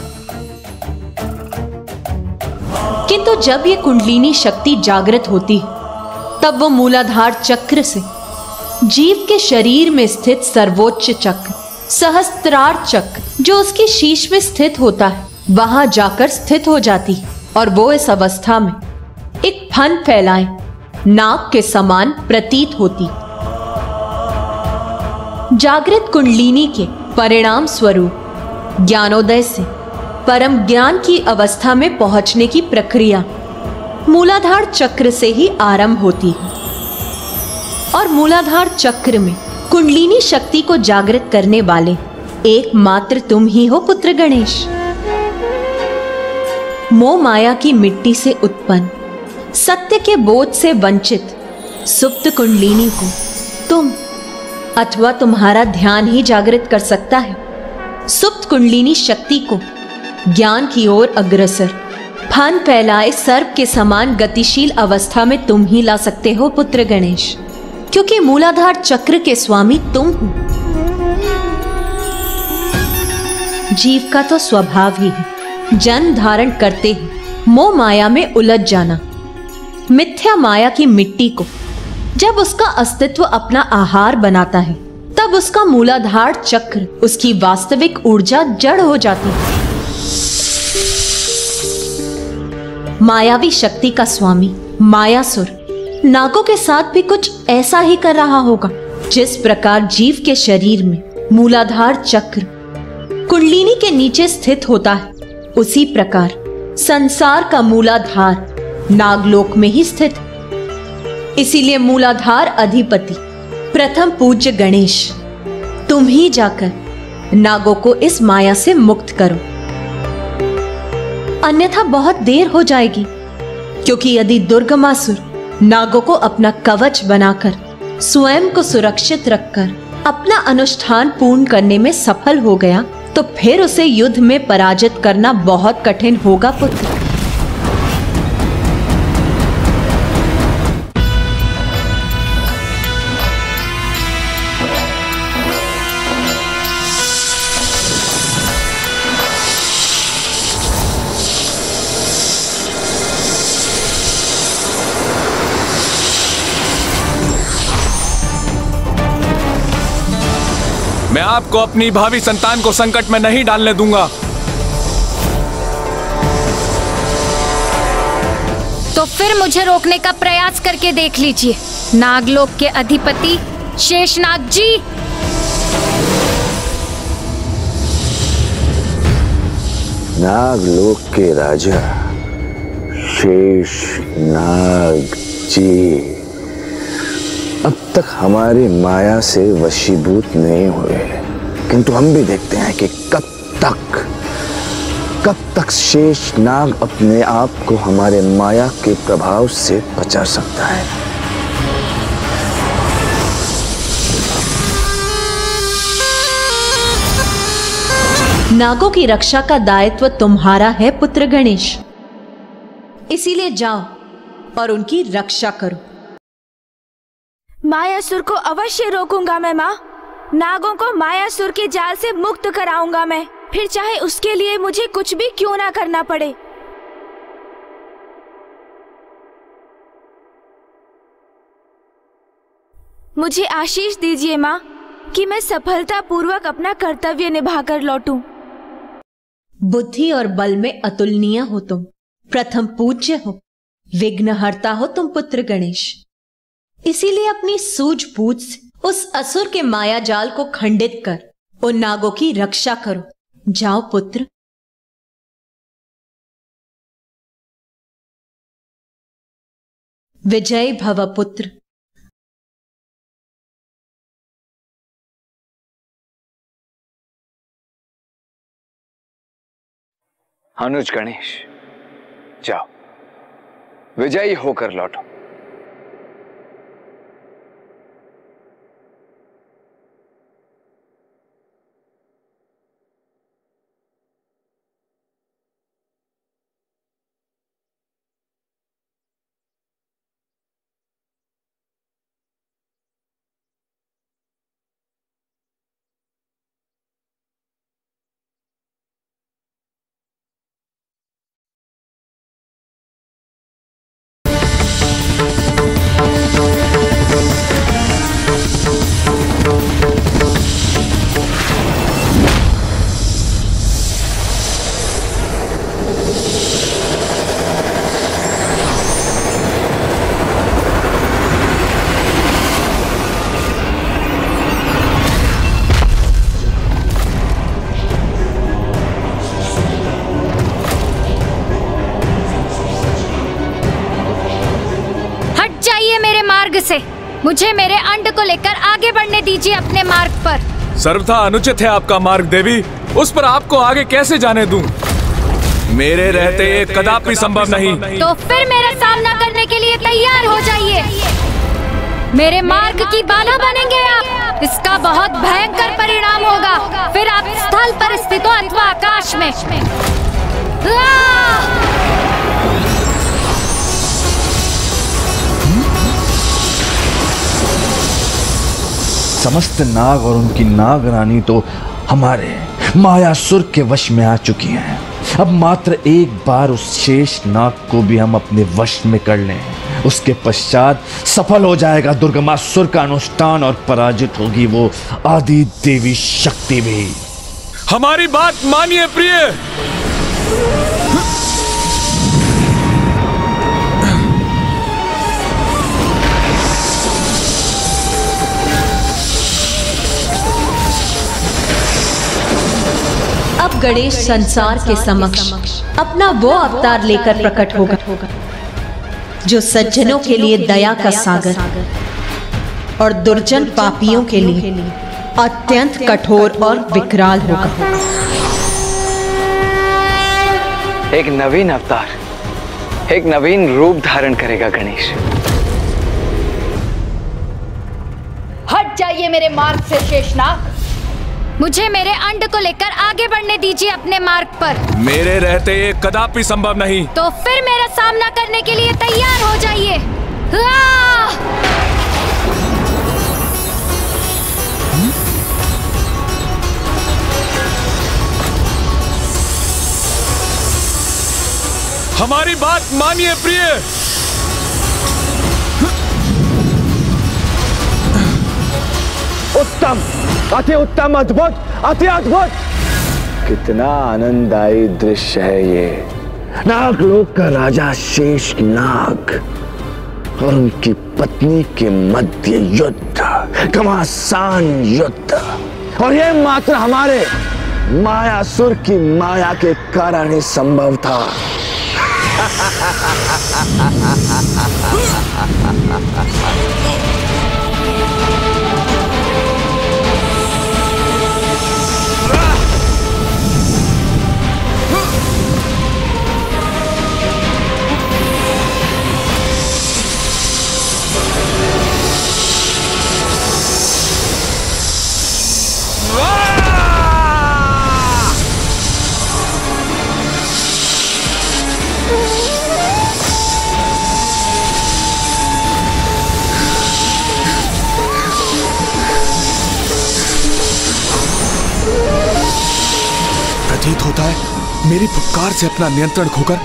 किंतु जब ये कुंडलिनी शक्ति जागृत होती है, तब वो मूलाधार चक्र से जीव के शरीर में स्थित सर्वोच्च चक्र सहस्त्रार चक्र, जो उसके शीश में स्थित होता है, वहां जाकर स्थित हो जाती है, और वो इस अवस्था में एक फन फैलाए नाग के समान प्रतीत होती। जागृत कुंडलिनी के परिणाम स्वरूप ज्ञानोदय से परम ज्ञान की अवस्था में पहुंचने की प्रक्रिया मूलाधार चक्र से ही आरंभ होती है, और मूलाधार चक्र में कुंडलिनी शक्ति को जागृत करने वाले एकमात्र तुम ही हो पुत्र गणेश। मोह माया की मिट्टी से उत्पन्न, सत्य के बोध से वंचित सुप्त कुंडलिनी को तुम अथवा तुम्हारा ध्यान ही जागृत कर सकता है। सुप्त कुंडलिनी शक्ति को ज्ञान की ओर अग्रसर फन फैलाए सर्प के समान गतिशील अवस्था में तुम ही ला सकते हो पुत्र गणेश, क्योंकि मूलाधार चक्र के स्वामी तुम हो। जीव का तो स्वभाव ही है जन्म धारण करते ही मोह माया में उलझ जाना। मिथ्या माया की मिट्टी को जब उसका अस्तित्व अपना आहार बनाता है, तब उसका मूलाधार चक्र उसकी वास्तविक ऊर्जा जड़ हो जाती है। मायावी शक्ति का स्वामी मायासुर नागों के साथ भी कुछ ऐसा ही कर रहा होगा। जिस प्रकार जीव के शरीर में मूलाधार चक्र कुंडलिनी के नीचे स्थित होता है, उसी प्रकार संसार का मूलाधार नागलोक में ही स्थित। इसीलिए मूलाधार अधिपति प्रथम पूज्य गणेश, तुम ही जाकर नागों को इस माया से मुक्त करो, अन्यथा बहुत देर हो जाएगी। क्योंकि यदि दुर्गमासुर नागों को अपना कवच बनाकर स्वयं को सुरक्षित रखकर अपना अनुष्ठान पूर्ण करने में सफल हो गया, तो फिर उसे युद्ध में पराजित करना बहुत कठिन होगा पुत्र। मैं आपको अपनी भावी संतान को संकट में नहीं डालने दूंगा। तो फिर मुझे रोकने का प्रयास करके देख लीजिए नागलोक के अधिपति शेषनाग जी। नागलोक के राजा शेषनाग जी अब तक हमारी माया से वशीभूत नहीं हुए, किंतु हम भी देखते हैं कि कब तक शेषनाग अपने आप को हमारे माया के प्रभाव से बचा सकता है। नागों की रक्षा का दायित्व तुम्हारा है पुत्र गणेश, इसीलिए जाओ और उनकी रक्षा करो। मायासुर को अवश्य रोकूंगा मैं माँ। नागों को मायासुर के जाल से मुक्त कराऊंगा मैं, फिर चाहे उसके लिए मुझे कुछ भी क्यों ना करना पड़े। मुझे आशीष दीजिए माँ कि मैं सफलतापूर्वक अपना कर्तव्य निभाकर लौटूं। बुद्धि और बल में अतुलनीय हो तुम, प्रथम पूज्य हो, विघ्नहर्ता हो तुम पुत्र गणेश। इसीलिए अपनी सूझबूझ से उस असुर के माया जाल को खंडित कर उन नागों की रक्षा करो। जाओ पुत्र। विजय भव पुत्र। अनुज गणेश, जाओ विजयी होकर लौटो। से मुझे मेरे अंड को लेकर आगे बढ़ने दीजिए अपने मार्ग पर। सर्वथा अनुचित है आपका मार्ग देवी, उस पर आपको आगे कैसे जाने दूं? मेरे रहते ये कदापि संभव नहीं। तो फिर मेरा सामना करने के लिए तैयार हो जाइए। मेरे मार्ग की बाधा बनेंगे आप, इसका बहुत भयंकर परिणाम होगा। फिर आप स्थल पर स्थित हो अथवा आकाश में। समस्त नाग और उनकी नाग रानी तो हमारे मायासुर के वश में आ चुकी हैं। अब मात्र एक बार उस शेष नाग को भी हम अपने वश में कर लें, उसके पश्चात सफल हो जाएगा दुर्गमासुर का अनुष्ठान और पराजित होगी वो आदि देवी शक्ति भी। हमारी बात मानिए प्रिय। अब गणेश संसार के समक्ष अपना वो अवतार लेकर प्रकट होगा जो सज्जनों के लिए दया का सागर और दुर्जन पापियों के लिए अत्यंत कठोर और विकराल होगा। एक नवीन अवतार, एक नवीन रूप धारण करेगा गणेश। हट जाइए मेरे मार्ग से शेषनाग। मुझे मेरे अंड को लेकर आगे बढ़ने दीजिए अपने मार्ग पर। मेरे रहते ये कदापि संभव नहीं। तो फिर मेरा सामना करने के लिए तैयार हो जाइए। हमारी बात मानिए प्रिय। उत्तम, अति उत्तम, अद्भुत, अति अद्भुत। कितना आनंददायी दृश्य है ये। नागलोक का राजा शेषनाग और उनकी पत्नी के मध्य युद्ध, घमासान युद्ध, और ये मात्र हमारे मायासुर की माया के कारण ही संभव था। प्रतीत होता है मेरी फुफकार से अपना नियंत्रण खोकर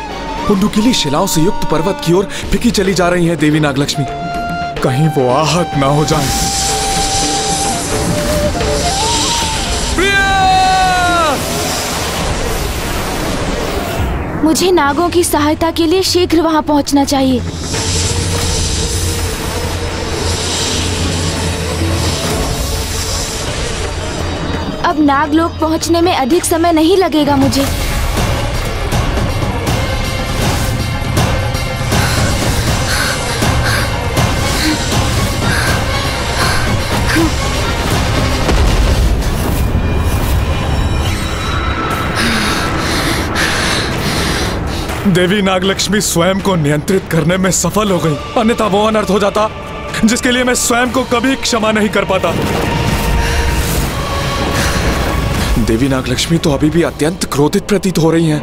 उन नुकीली शिलाओं से युक्त पर्वत की ओर फिकी चली जा रही है देवी नागलक्ष्मी। कहीं वो आहत ना हो जाए। मुझे नागों की सहायता के लिए शीघ्र वहां पहुंचना चाहिए। अब नागलोक पहुंचने में अधिक समय नहीं लगेगा मुझे। देवी नागलक्ष्मी स्वयं को नियंत्रित करने में सफल हो गई, अन्यथा वो अनर्थ हो जाता जिसके लिए मैं स्वयं को कभी क्षमा नहीं कर पाता। देवी नागलक्ष्मी तो अभी भी अत्यंत क्रोधित प्रतीत हो रही हैं।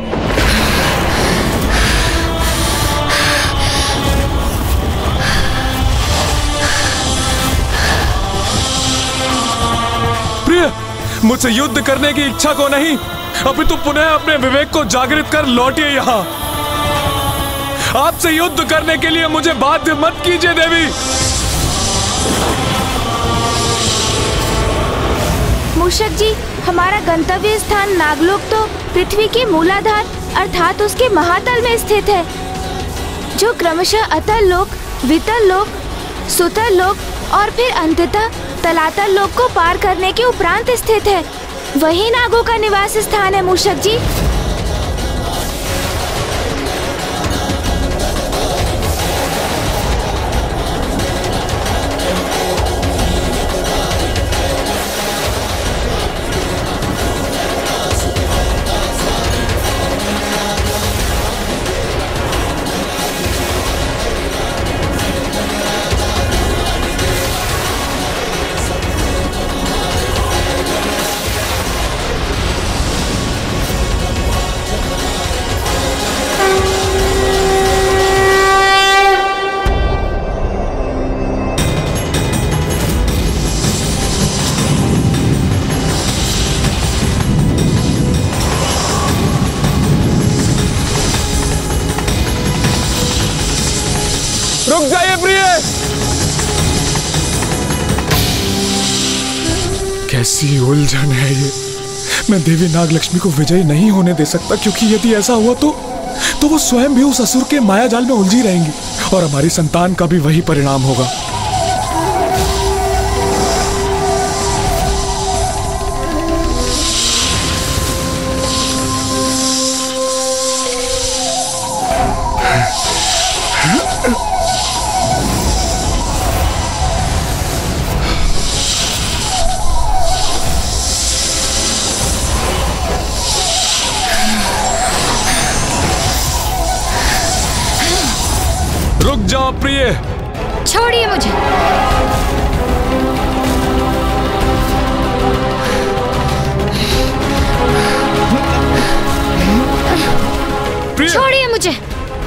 प्रिय, मुझसे युद्ध करने की इच्छा को नहीं, अभी तो पुनः अपने विवेक को जागृत कर लौटिए यहाँ। आपसे युद्ध करने के लिए मुझे बाध्य मत कीजिए देवी। मूषक जी, हमारा गंतव्य स्थान नागलोक तो पृथ्वी के मूलाधार अर्थात उसके महातल में स्थित है, जो क्रमशः अतल लोक, वितल लोक, सुतल लोक और फिर अंततः तलातल लोक को पार करने के उपरांत स्थित है। वही नागों का निवास स्थान है मूषक जी। रुक जाइए प्रिय। कैसी उलझन है ये। मैं देवी नागलक्ष्मी को विजयी नहीं होने दे सकता, क्योंकि यदि ऐसा हुआ तो वो स्वयं भी उस असुर के मायाजाल में उलझी रहेंगी और हमारी संतान का भी वही परिणाम होगा। रुक जाओ प्रिय। छोड़िए मुझे। छोड़िए मुझे,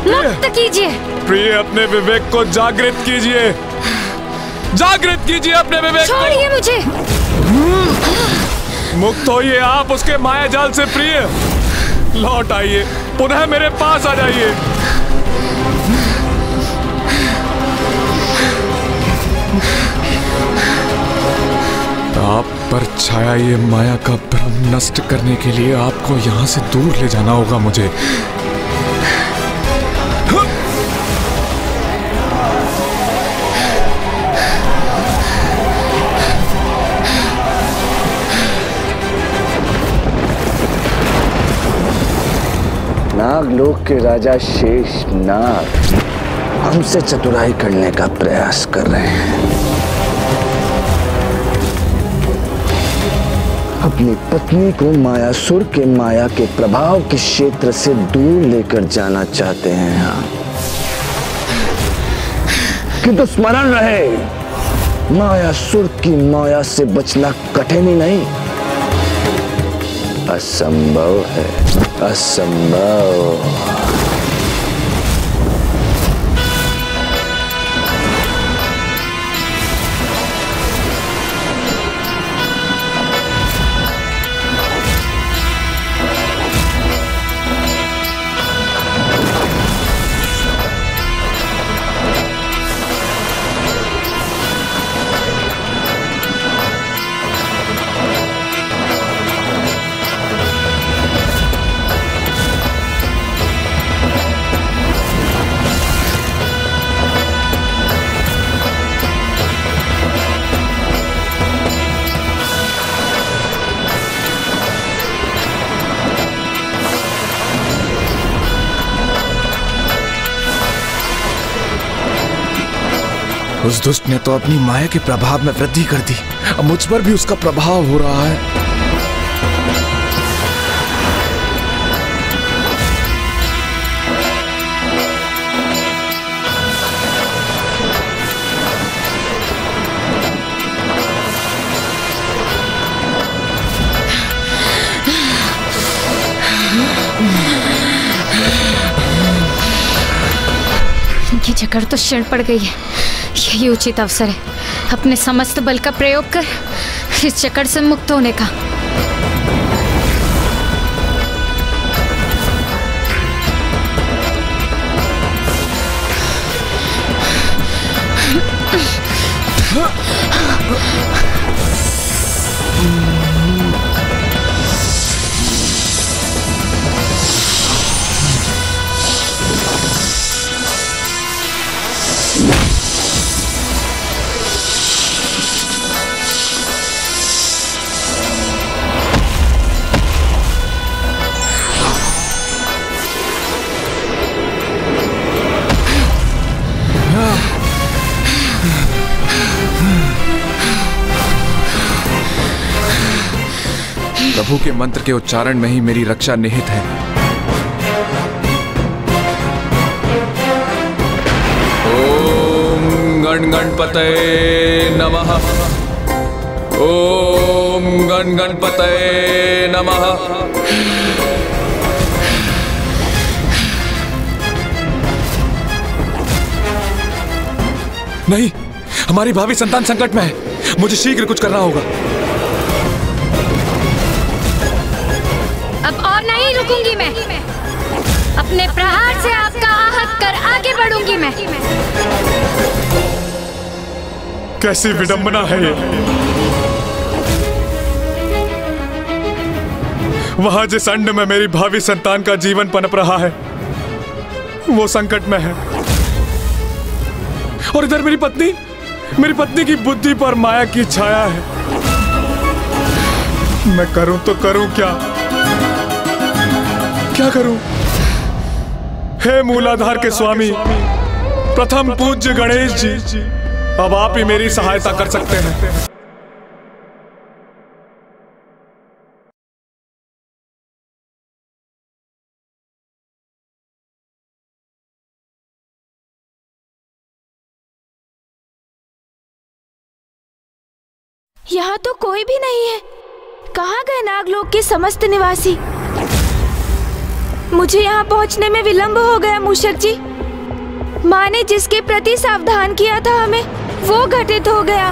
मुक्त कीजिए। प्रिय, अपने विवेक को जागृत कीजिए, जागृत कीजिए अपने विवेक को। छोड़िए मुझे। मुक्त होइए आप उसके मायाजाल से प्रिय। लौट आइए, पुनः मेरे पास आ जाइए। आप पर छाया ये माया का भ्रम नष्ट करने के लिए आपको यहाँ से दूर ले जाना होगा मुझे। नागलोक के राजा शेषनाग हमसे चतुराई करने का प्रयास कर रहे हैं। अपनी पत्नी को मायासुर के माया के प्रभाव के क्षेत्र से दूर लेकर जाना चाहते हैं। हाँ, किंतु स्मरण रहे, मायासुर की माया से बचना कठिन ही नहीं, असंभव है, असंभव। उस दुष्ट ने तो अपनी माया के प्रभाव में वृद्धि कर दी, अब मुझ पर भी उसका प्रभाव हो रहा है। इनकी जकड़ तो क्षण पड़ गई है, यही उचित अवसर है अपने समस्त बल का प्रयोग कर इस चक्कर से मुक्त होने का। प्रभु के मंत्र के उच्चारण में ही मेरी रक्षा निहित है। ओम गण गणपतये नमः। ओम गण गणपतये नमः। नहीं, हमारी भावी संतान संकट में है, मुझे शीघ्र कुछ करना होगा। अब और नहीं रुकूंगी मैं, अपने प्रहार से आपका आहत कर आगे बढ़ूंगी मैं। कैसी विडंबना है ये। वहां जिस अंड में मेरी भावी संतान का जीवन पनप रहा है वो संकट में है, और इधर मेरी पत्नी की बुद्धि पर माया की छाया है। मैं करूं तो करूं क्या करूं? हे मूलाधार के स्वामी, प्रथम पूज्य गणेश जी, अब आप ही मेरी सहायता कर सकते हैं। यहाँ तो कोई भी नहीं है। कहाँ गए नागलोक के समस्त निवासी? मुझे यहाँ पहुँचने में विलंब हो गया मूषक जी। माँ ने जिसके प्रति सावधान किया था हमें, वो घटित हो गया।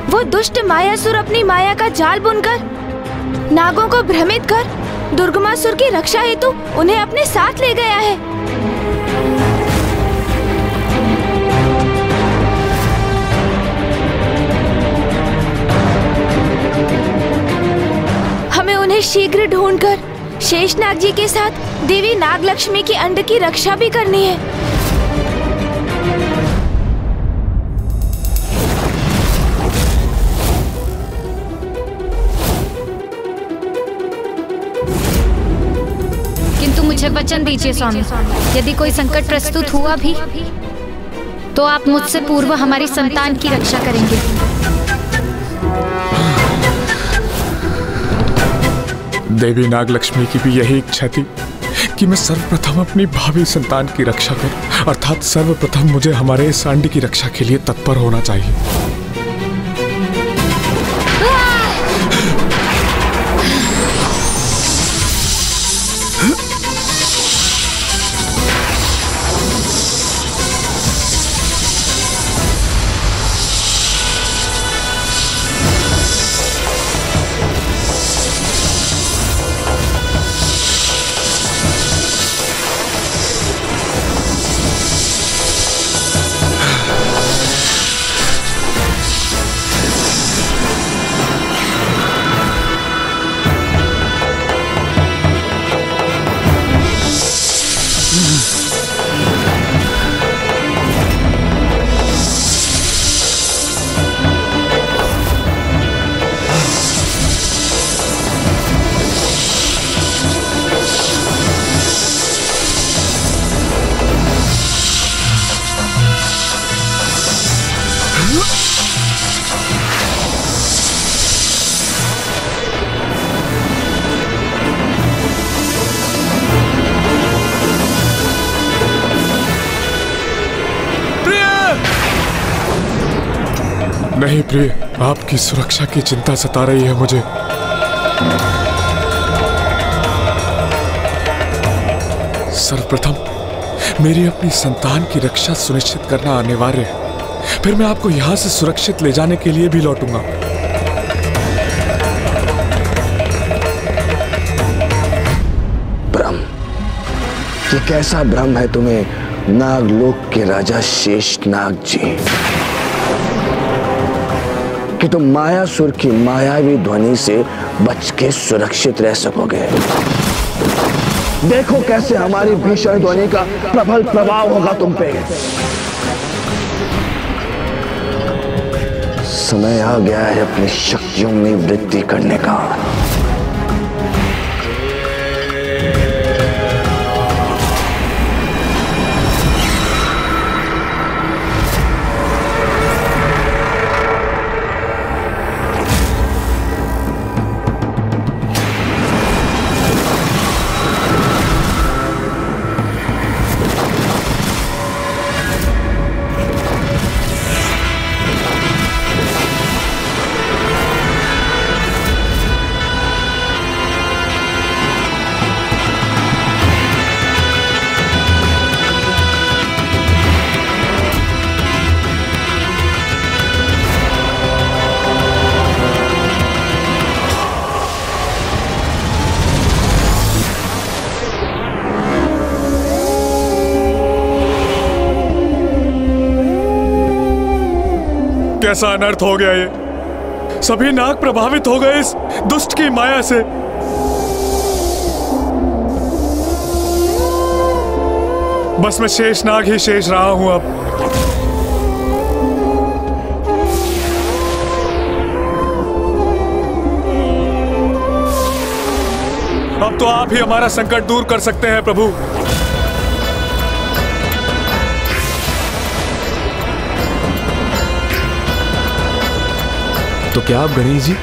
वो दुष्ट मायासुर अपनी माया का जाल बुनकर नागों को भ्रमित कर दुर्गमासुर की रक्षा हेतु उन्हें अपने साथ ले गया है। हमें उन्हें शीघ्र ढूंढकर शेषनाग जी के साथ देवी नागलक्ष्मी की अंड की रक्षा भी करनी है। वचन दीजिए स्वामी, यदि कोई संकट प्रस्तुत हुआ भी तो आप मुझसे पूर्व हमारी संतान की रक्षा करेंगे। देवी नागलक्ष्मी की भी यही इच्छा थी कि मैं सर्वप्रथम अपनी भावी संतान की रक्षा करूं, अर्थात सर्वप्रथम मुझे हमारे सांडी की रक्षा के लिए तत्पर होना चाहिए। नहीं प्रिय, आपकी सुरक्षा की चिंता सता रही है मुझे। सर्वप्रथम मेरी अपनी संतान की रक्षा सुनिश्चित करना अनिवार्य है, फिर मैं आपको यहां से सुरक्षित ले जाने के लिए भी लौटूंगा। ब्रह्म, ये कैसा भ्रम है तुम्हें नागलोक के राजा शेषनाग जी, कि तुम मायासुर की मायावी ध्वनि से बच के सुरक्षित रह सकोगे। देखो कैसे हमारी भीषण ध्वनि का प्रबल प्रभाव होगा तुम पे। समय आ गया है अपनी शक्तियों में वृद्धि करने का। कैसा अनर्थ हो गया ये, सभी नाग प्रभावित हो गए इस दुष्ट की माया से। बस मैं शेष नाग ही शेष रहा हूं अब। अब तो आप ही हमारा संकट दूर कर सकते हैं प्रभु। तो क्या आप गणेश जी,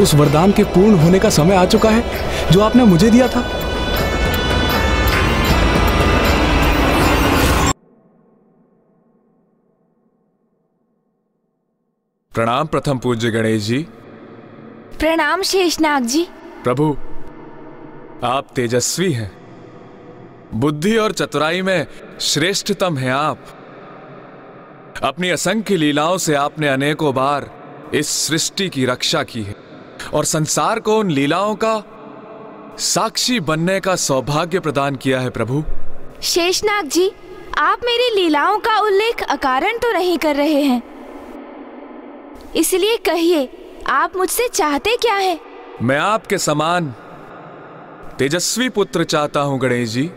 उस वरदान के पूर्ण होने का समय आ चुका है जो आपने मुझे दिया था? प्रणाम प्रथम पूज्य गणेश जी। प्रणाम शेषनाग जी। प्रभु, आप तेजस्वी हैं, बुद्धि और चतुराई में श्रेष्ठतम हैं आप। अपनी असंख्य लीलाओं से आपने अनेकों बार इस सृष्टि की रक्षा की है और संसार को उन लीलाओं का साक्षी बनने का सौभाग्य प्रदान किया है प्रभु। शेषनाग जी, आप मेरी लीलाओं का उल्लेख अकारण तो नहीं कर रहे हैं, इसलिए कहिए आप मुझसे चाहते क्या है? मैं आपके समान तेजस्वी पुत्र चाहता हूं गणेश जी।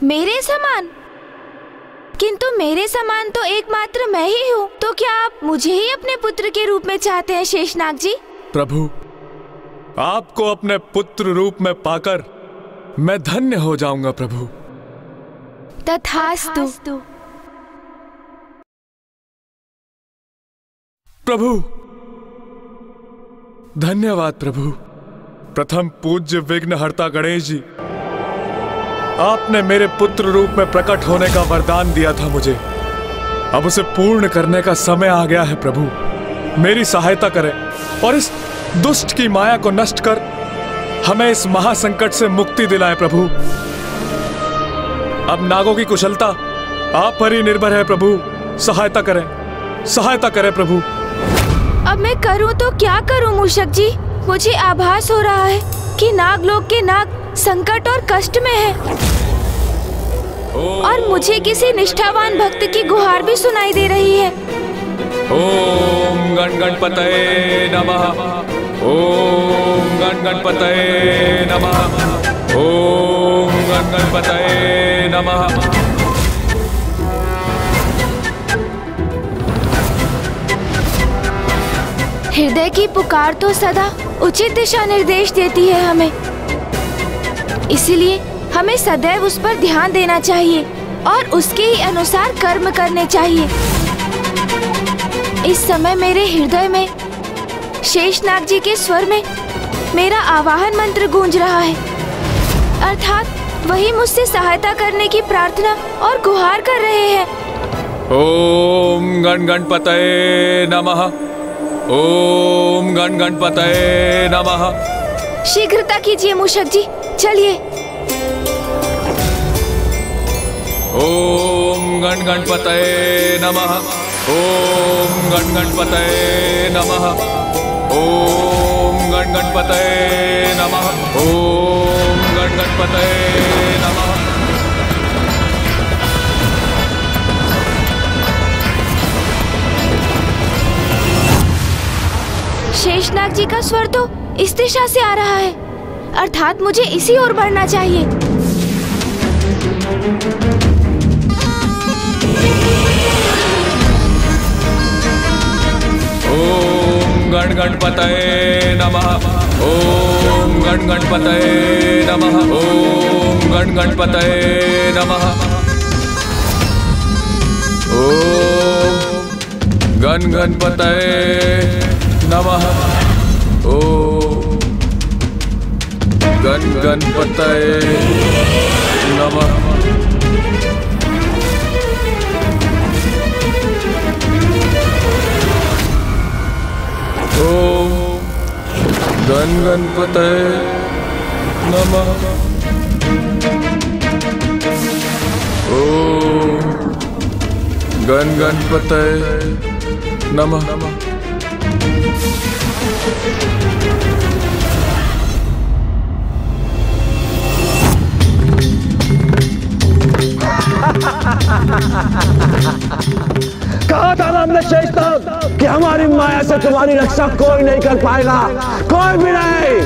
मेरे समान? किंतु मेरे समान तो एकमात्र मैं ही हूँ, तो क्या आप मुझे ही अपने पुत्र के रूप में चाहते हैं शेषनाग जी? प्रभु, आपको अपने पुत्र रूप में पाकर मैं धन्य हो जाऊंगा प्रभु। तथास्तु। प्रभु धन्यवाद प्रभु। प्रथम पूज्य विघ्नहर्ता गणेश जी, आपने मेरे पुत्र रूप में प्रकट होने का वरदान दिया था मुझे। अब उसे पूर्ण करने का समय आ गया है प्रभु। मेरी सहायता करें और इस दुष्ट की माया को नष्ट कर हमें इस महासंकट से मुक्ति दिलाएं प्रभु। अब नागों की कुशलता आप पर ही निर्भर है प्रभु। सहायता करें प्रभु। अब मैं करूं तो क्या करूं मूषक जी? मुझे आभास हो रहा है कि नागलोक के नाग संकट और कष्ट में है और मुझे किसी निष्ठावान भक्त की गुहार भी सुनाई दे रही है। ओम गण गणपतये नमः। ओम गण गणपतये नमः। ओम गण गणपतये नमः। हृदय की पुकार तो सदा उचित दिशा निर्देश देती है हमें, इसलिए हमें सदैव उस पर ध्यान देना चाहिए और उसके ही अनुसार कर्म करने चाहिए। इस समय मेरे हृदय में शेषनाग जी के स्वर में मेरा आवाहन मंत्र गूंज रहा है, अर्थात वही मुझसे सहायता करने की प्रार्थना और गुहार कर रहे हैं। ओम गण गणपतये नमः। ओम गण गणपतये नमः। शीघ्रता कीजिए मूषक जी, चलिए। ओम गण गणपतये नमः। ओम गण गणपतये नमः। ओम गण गणपतये नमः। ओम गण गणपतये नमः। शेषनाग जी का स्वर तो इस दिशा से आ रहा है, अर्थात मुझे इसी ओर बढ़ना चाहिए। ओम गण गणपतये नमः। ओम गण गणपतये नमः। ओम गण गणपतये नमः। ओम गण गणपतये नमः। ओम गण गणपतये नमः। ओम गण गणपतये नमः। ओम गण गणपतये नमः। कहा था ना हमने शेषनाग कि हमारी माया से तुम्हारी रक्षा कोई नहीं कर पाएगा, कोई भी नहीं।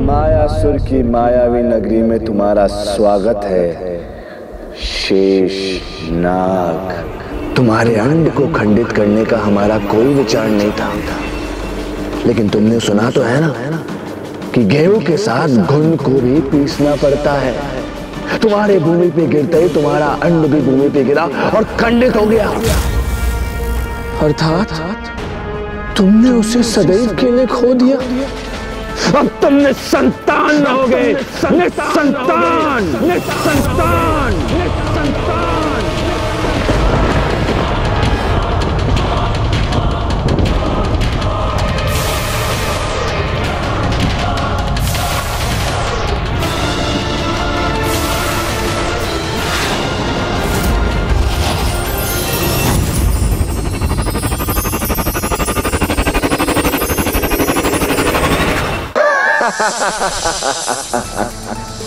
मायासुर की मायावी नगरी में तुम्हारा स्वागत है शेषनाग। तुम्हारे अंड को खंडित करने का हमारा कोई विचार नहीं था, लेकिन तुमने सुना तो है ना कि गेहूं के साथ घुन को भी पीसना पड़ता है। तुम्हारे भूमि पे गिरते ही तुम्हारा अंड भी भूमि पे गिरा और खंडित हो गया, अर्थात तुमने उसे सदैव के लिए खो दिया। अब तुम निसंतान रहोगे, निसंतान, निसंतान, निसंतान।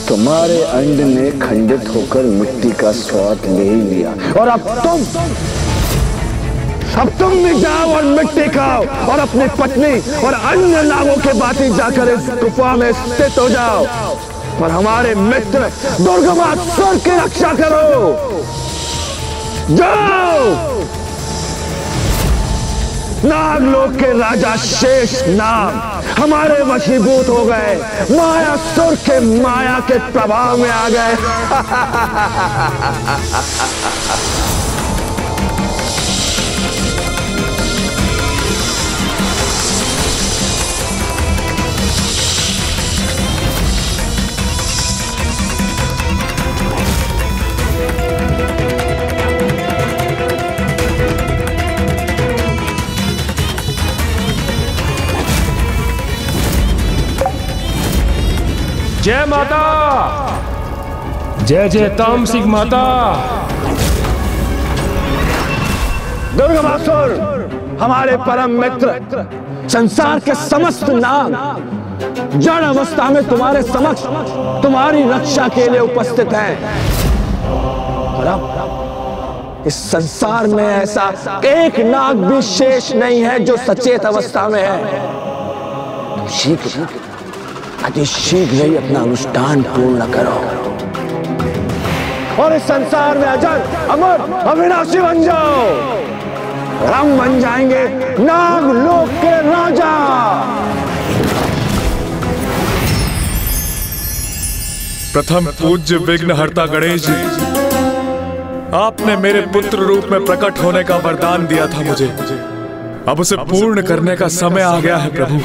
तुम्हारे अंड ने खंडित होकर मिट्टी का स्वाद ले ही लिया और अब तुम भी जाओ और मिट्टी खाओ और अपनी पत्नी और अन्य नागों के बाती जाकर इस गुफा में स्थित हो जाओ और हमारे मित्र दुर्गमासुर की रक्षा करो। जाओ। नागलोक के राजा शेष नाग हमारे वशीभूत हो गए, मायासुर के माया के प्रभाव में आ गए। जय माता, जय जय तामसिक माता। दुर्गमासुर हमारे परम मित्र, संसार के समस्त नाग जड़ अवस्था में तुम्हारे समक्ष तुम्हारी रक्षा के लिए उपस्थित हैं। और अब इस संसार में ऐसा एक नाग भी शेष नहीं है जो सचेत अवस्था में है। तुम शीघ्र अति शीघ्र ही अपना अनुष्ठान पूर्ण करो और इस संसार में अजर अमर अविनाशी बन जाओ। हम बन जाएंगे नागलोक के राजा। प्रथम पूज्य विघ्नहर्ता गणेश जी, आपने मेरे पुत्र रूप में प्रकट होने का वरदान दिया था मुझे। अब उसे पूर्ण करने का समय आ गया है। प्रभु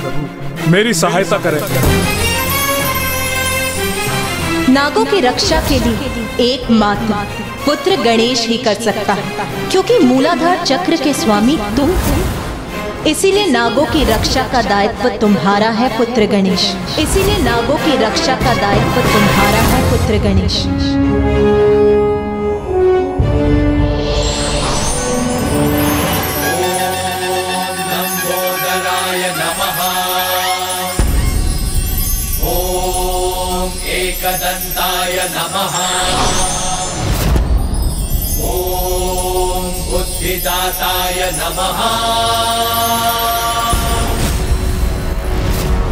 मेरी सहायता करें। नागों की रक्षा के लिए एकमात्र पुत्र गणेश ही कर सकता है, क्योंकि मूलाधार चक्र के स्वामी तुम हो। इसीलिए नागों की रक्षा का दायित्व तुम्हारा है पुत्र गणेश। इसीलिए नागों की रक्षा का दायित्व तुम्हारा है पुत्र गणेश। एकदंताय नमः। ओम बुद्धिदाताय नमः।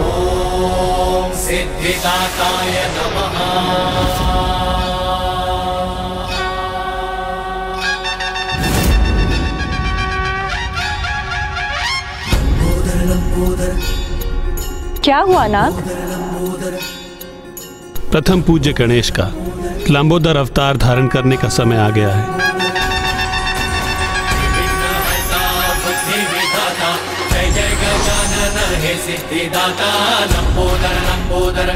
ओम सिद्धिदाताय नमः। क्या हुआ नाग? प्रथम पूज्य गणेश का लंबोदर अवतार धारण करने का समय आ गया है। जय जय गजानन हे सिद्धिदाता लंबोदर लंबोदर।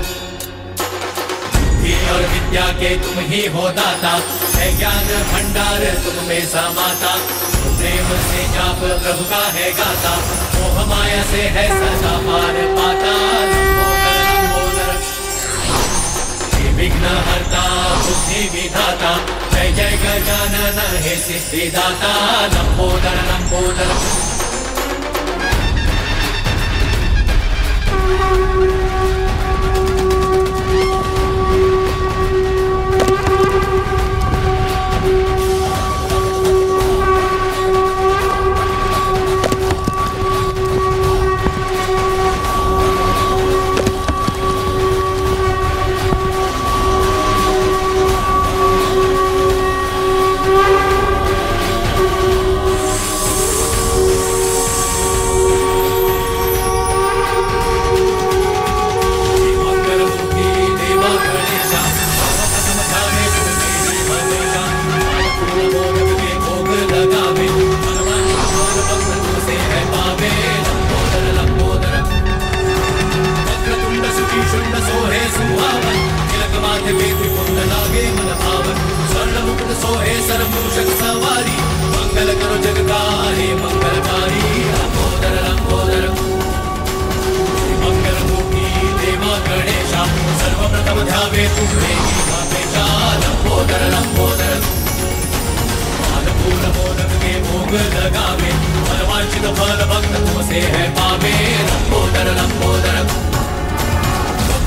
बुद्धि और विद्या के तुम ही हो दाता, है ज्ञान भंडार तुम में समाता। प्रेम से जाप प्रभु का है गाता, मोह माया से है सदा पार पाता। विघ्नहर्ता बुद्धि विधाता, जय जय गजानन हे सिद्धिदाता लंबोदर लंबोदर।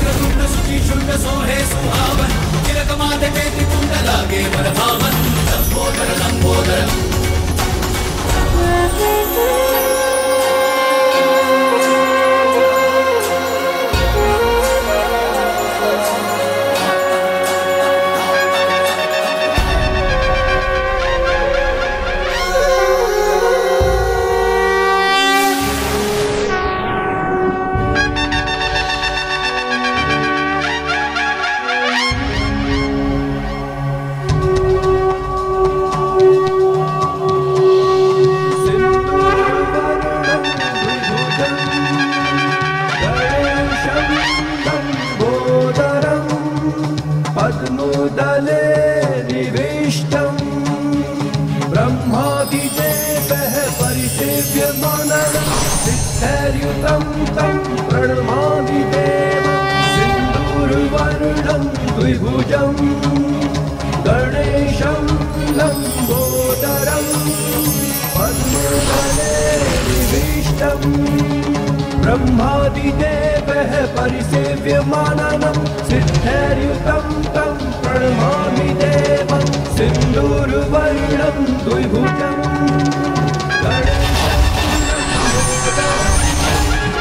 वक्रतुंड सुचिशुंड सोहे सुहावन तिलक माथे पे त्रिपुंड लागे बलभावन लंबोदर लंबोदर गणेशं लंबोदरं पद्मदले निविष्टं ब्रह्मादिदेवः परिसेव्यमानं सिद्धैर्युतं तं प्रणमामि देवं सिन्दूरवर्णं द्विभुजं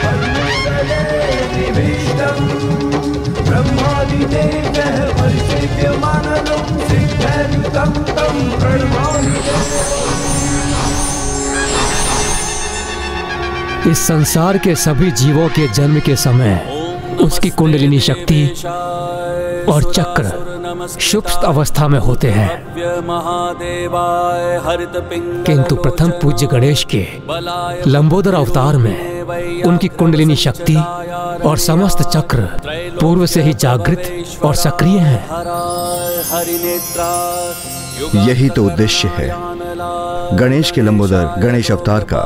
पद्मदले निविष्टं ब्रह्मादिदेवः परिसेव्यमानं सिद्धैर्युतं तं प्रणमामि इस संसार के सभी जीवों के जन्म के समय उसकी कुंडलिनी शक्ति और चक्र सुप्त अवस्था में होते हैं, किंतु प्रथम पूज्य गणेश के लंबोदर अवतार में उनकी कुंडलिनी शक्ति और समस्त चक्र पूर्व से ही जागृत और सक्रिय हैं। यही तो उद्देश्य है गणेश के लंबोदर गणेश अवतार का।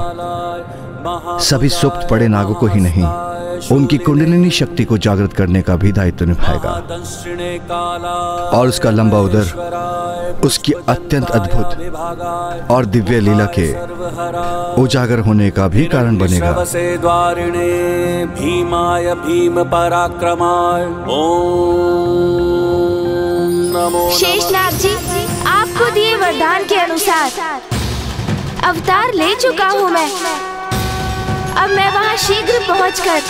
सभी सुप्त पड़े नागों को ही नहीं, उनकी कुंडलिनी शक्ति को जागृत करने का भी दायित्व निभाएगा और उसका लंबा उदर उसकी अत्यंत अद्भुत और दिव्य लीला के उजागर होने का भी कारण बनेगा। भीमाय भीम पराक्रमाय ओम नमो शेषनाग जी, आपको दिए वरदान के अनुसार अवतार ले चुका हूँ मैं। अब मैं वहाँ शीघ्र पहुँचकर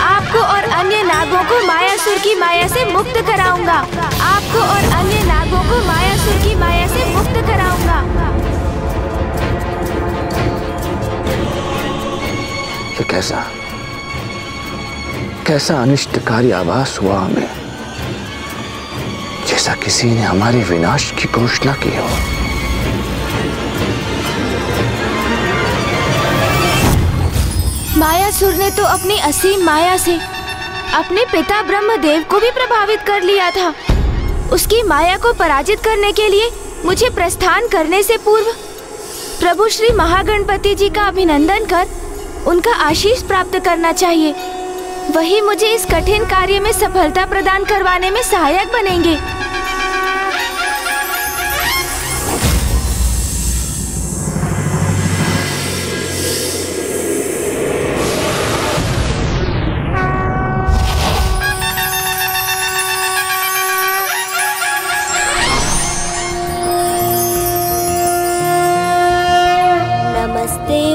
आपको और अन्य नागों को मायासुर की माया से मुक्त कराऊंगा। आपको और अन्य नागों को मायासुर की माया से मुक्त कराऊंगा। ये कैसा अनिष्टकारी आभास हुआ हमें, जैसा किसी ने हमारे विनाश की घोषणा की हो। मायासुर ने तो अपनी असीम माया से अपने पिता ब्रह्मदेव को भी प्रभावित कर लिया था। उसकी माया को पराजित करने के लिए मुझे प्रस्थान करने से पूर्व प्रभु श्री महागणपति जी का अभिनंदन कर उनका आशीष प्राप्त करना चाहिए। वही मुझे इस कठिन कार्य में सफलता प्रदान करवाने में सहायक बनेंगे।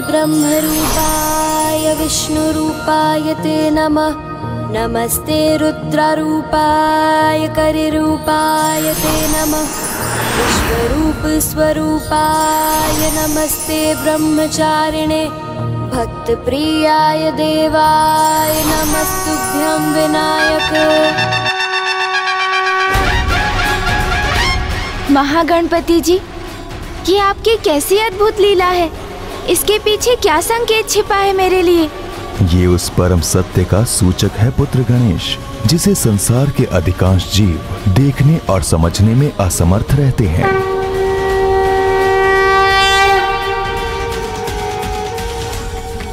ब्रह्मरूपाय विष्णुरूपाय ते नमः। नमस्ते रुद्ररूपाय करिरूपाय ते नमः। विश्वरूप स्वरूपाय नमस्ते ब्रह्मचारिणे। भक्तप्रियाय देवाय नमस्तुभ्यं विनायक। महागणपति जी, ये आपकी कैसी अद्भुत लीला है। इसके पीछे क्या संकेत छिपा है मेरे लिए? ये उस परम सत्य का सूचक है पुत्र गणेश, जिसे संसार के अधिकांश जीव देखने और समझने में असमर्थ रहते हैं।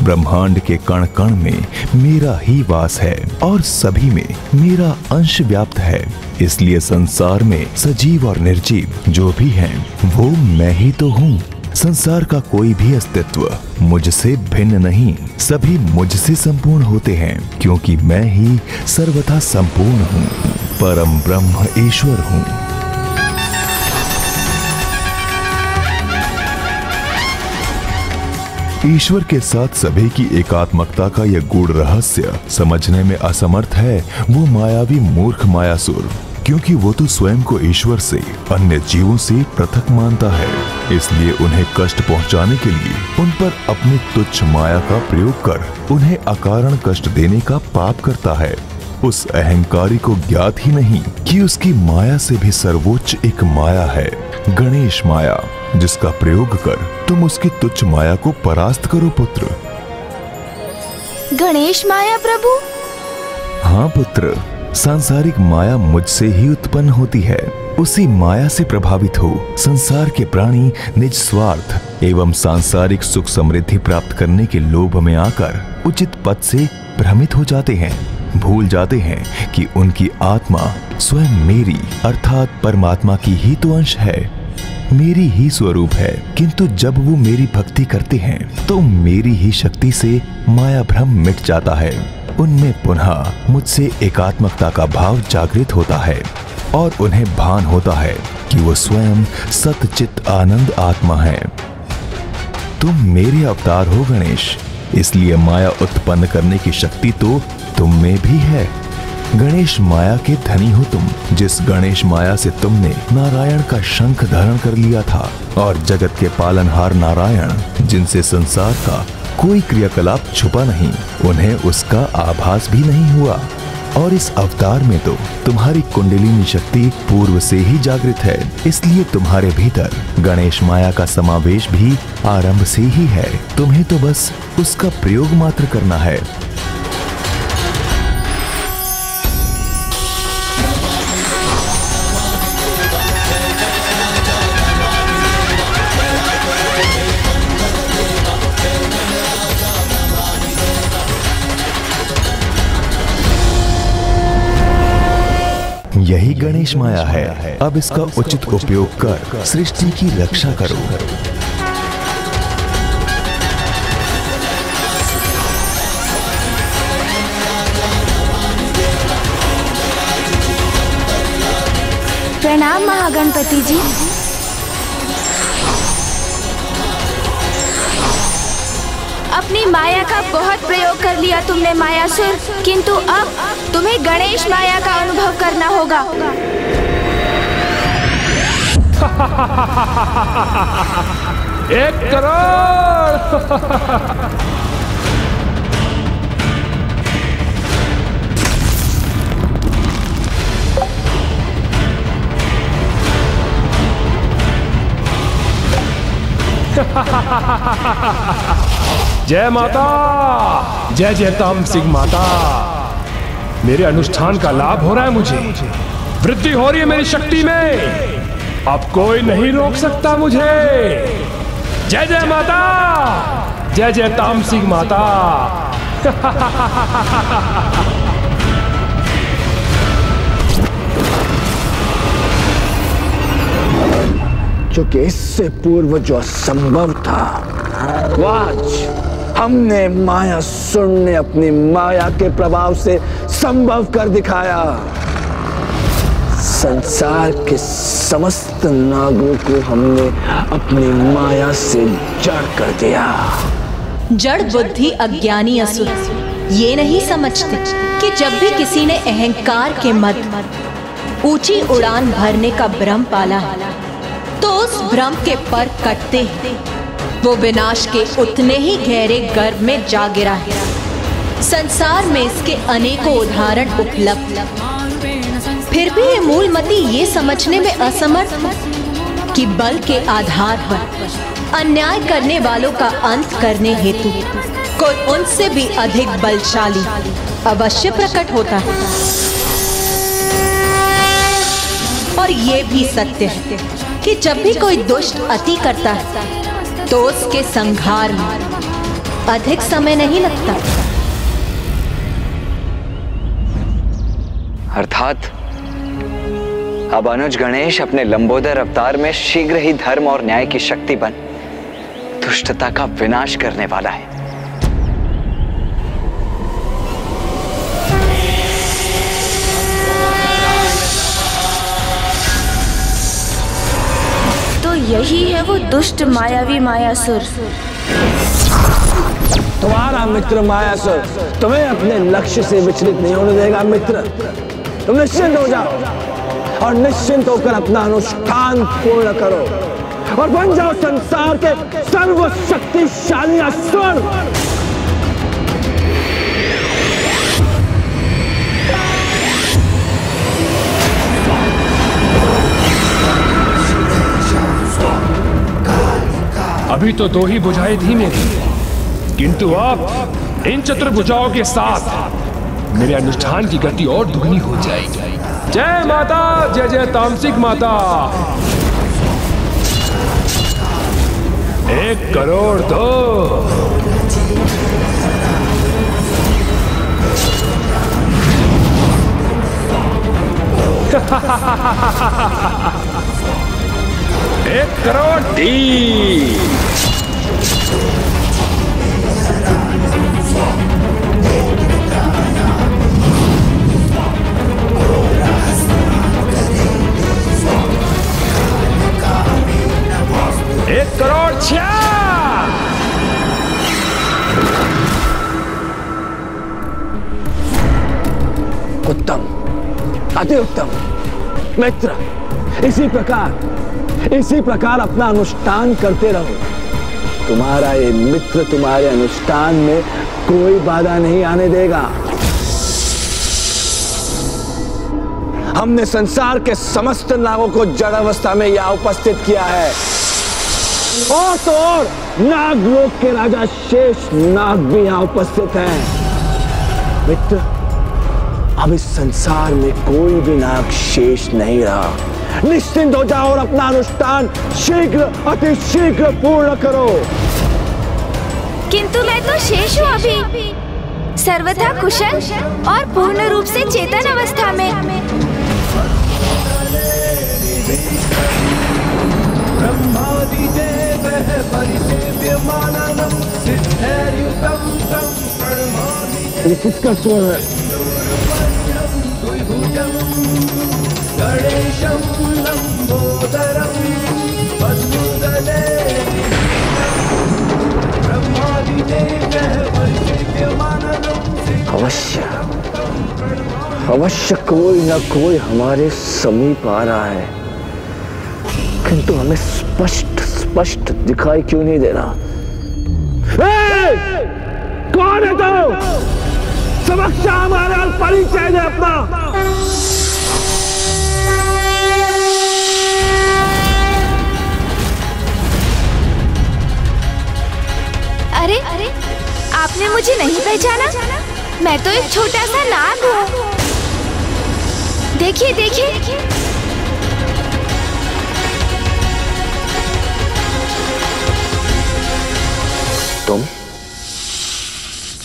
ब्रह्मांड के कण कण में मेरा ही वास है और सभी में मेरा अंश व्याप्त है। इसलिए संसार में सजीव और निर्जीव जो भी हैं, वो मैं ही तो हूँ। संसार का कोई भी अस्तित्व मुझसे भिन्न नहीं, सभी मुझसे संपूर्ण होते हैं, क्योंकि मैं ही सर्वथा संपूर्ण हूँ, परम ब्रह्म ईश्वर हूँ। ईश्वर के साथ सभी की एकात्मकता का यह गूढ़ रहस्य समझने में असमर्थ है वो मायावी मूर्ख मायासुर, क्योंकि वो तो स्वयं को ईश्वर से अन्य जीवों से पृथक मानता है, इसलिए उन्हें कष्ट पहुंचाने के लिए उन पर अपनी तुच्छ माया का प्रयोग कर उन्हें अकारण कष्ट देने का पाप करता है। उस अहंकारी को ज्ञात ही नहीं कि उसकी माया से भी सर्वोच्च एक माया है, गणेश माया, जिसका प्रयोग कर तुम उसकी तुच्छ माया को परास्त करो पुत्र। गणेश माया प्रभु? हाँ पुत्र, सांसारिक माया मुझसे ही उत्पन्न होती है। उसी माया से प्रभावित हो संसार के प्राणी निज स्वार्थ एवं सांसारिक सुख समृद्धि प्राप्त करने के लोभ में आकर उचित पद से भ्रमित हो जाते हैं, भूल जाते हैं कि उनकी आत्मा स्वयं मेरी अर्थात परमात्मा की ही तो अंश है, मेरी ही स्वरूप है। किंतु जब वो मेरी भक्ति करते हैं तो मेरी ही शक्ति से माया भ्रम मिट जाता है, उनमें पुनः मुझसे एकात्मकता का भाव जागृत होता है और उन्हें भान होता है कि वो स्वयं सतचित आनंद आत्मा है। तुम मेरे अवतार हो गणेश, इसलिए माया उत्पन्न करने की शक्ति तो तुम में भी है। गणेश माया के धनी हो तुम, जिस गणेश माया से तुमने नारायण का शंख धारण कर लिया था, और जगत के पालनहार नारायण, जिनसे संसार का कोई क्रियाकलाप छुपा नहीं, उन्हें उसका आभास भी नहीं हुआ। और इस अवतार में तो तुम्हारी कुंडलिनी शक्ति पूर्व से ही जागृत है, इसलिए तुम्हारे भीतर गणेश माया का समावेश भी आरंभ से ही है। तुम्हें तो बस उसका प्रयोग मात्र करना है। यही गणेश माया है। अब इसका उचित उपयोग कर सृष्टि की रक्षा करो। प्रणाम महागणपति जी। अपनी माया का बहुत प्रयोग कर लिया तुमने मायासुर, किंतु अब तुम्हें गणेश माया का अनुभव करना होगा। एक करोड़। जय माता, जय जय तामसिंह माता। मेरे अनुष्ठान का लाभ हो रहा है, मुझे वृद्धि हो रही है मेरी शक्ति में, अब कोई नहीं रोक सकता मुझे। जय जय माता, जय जय तामसिंह माता। क्योंकि इससे पूर्व जो असंभव था, वो आज हमने मायासुर ने अपनी माया के प्रभाव से संभव कर दिखाया। संसार के समस्त नागों को हमने अपनी माया से जड़ कर दिया। जड़ बुद्धि अज्ञानी असुर ये नहीं समझते कि जब भी किसी ने अहंकार के मद ऊंची उड़ान भरने का भ्रम पाला है, तो उस भ्रम के पर कटते ही वो विनाश के उतने ही गहरे गर्भ में जा गिरा है। संसार में इसके अनेकों उदाहरण उपलब्ध, फिर भी ये मूलमती ये समझने में असमर्थ है कि बल के आधार पर अन्याय करने वालों का अंत करने हेतु कोई उनसे भी अधिक बलशाली अवश्य प्रकट होता है। और ये भी सत्य है कि जब भी कोई दुष्ट अति करता है तो उसके संहार में अधिक समय नहीं लगता। अर्थात अब अनुज गणेश अपने लंबोदर अवतार में शीघ्र ही धर्म और न्याय की शक्ति बन दुष्टता का विनाश करने वाला है। तो यही है वो दुष्ट मायावी मायासुर। तुम्हारा मित्र मायासुर तुम्हें अपने लक्ष्य से विचलित नहीं होने देगा। मित्र, तुम निश्चिंत हो जाओ और निश्चिंत होकर अपना अनुष्ठान पूर्ण करो और बन जाओ संसार के सर्वशक्तिशाली असुर। अभी तो 2 ही भुजाएं थी मेरी, किंतु अब इन चतुर्भुजाओं के साथ मेरे अनुष्ठान की गति और दुगनी हो जाएगी। जय माता, जय जय तामसिक माता। 1 करोड़ दो। एक करोड़ डी। एक करोड़ 6। उत्तम, अति उत्तम मित्र। इसी प्रकार अपना अनुष्ठान करते रहो। तुम्हारा ये मित्र तुम्हारे अनुष्ठान में कोई बाधा नहीं आने देगा। हमने संसार के समस्त नागों को जड़ अवस्था में यहाँ उपस्थित किया है। और तो और नागलोक के राजा शेष नाग भी यहाँ उपस्थित हैं। मित्र, अब इस संसार में कोई भी नाग शेष नहीं रहा। निश्चिंत हो जाओ और अपना अनुष्ठान शीघ्र, अति शीघ्र पूर्ण करो। किंतु मैं तो शेष हूँ अभी, सर्वथा कुशल और पूर्ण रूप से चेतन अवस्था में। ये किसका स्वर है? अवश्य कोई न कोई हमारे समीप आ रहा है, किंतु हमें स्पष्ट दिखाई क्यों नहीं दे रहा? कौन है तू? समक्ष हमारा परिचय दे अपना। अरे, आपने मुझे नहीं पहचाना? मैं तो एक छोटा सा नाग हूँ। देखिए देखिए।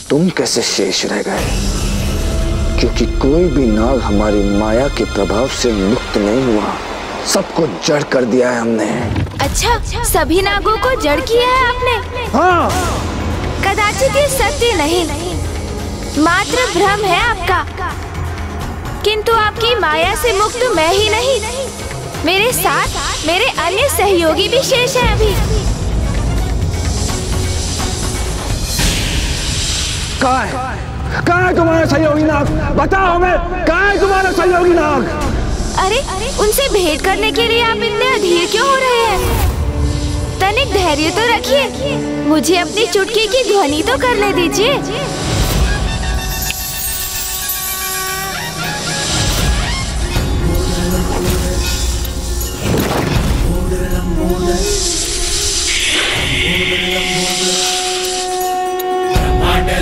तुम कैसे शेष रह गए? क्योंकि कोई भी नाग हमारी माया के प्रभाव से मुक्त नहीं हुआ। सबको जड़ कर दिया है हमने। अच्छा, सभी नागों को जड़ किया है आपने? हाँ। कदाचित ये सत्य नहीं, मात्र भ्रम है आपका। किंतु आपकी माया से मुक्त मैं ही नहीं, मेरे साथ मेरे अन्य सहयोगी भी शेष हैं अभी। कहाँ है तुम्हारा सहयोगी नाग? बताओ हमें, कहाँ है तुम्हारा सहयोगी नाग? अरे, उनसे भेंट करने के लिए आप इतने अधीर क्यों हो रहे हैं? तनिक धैर्य तो रखिए, मुझे अपनी चुटकी की ध्वनि तो करने दीजिए।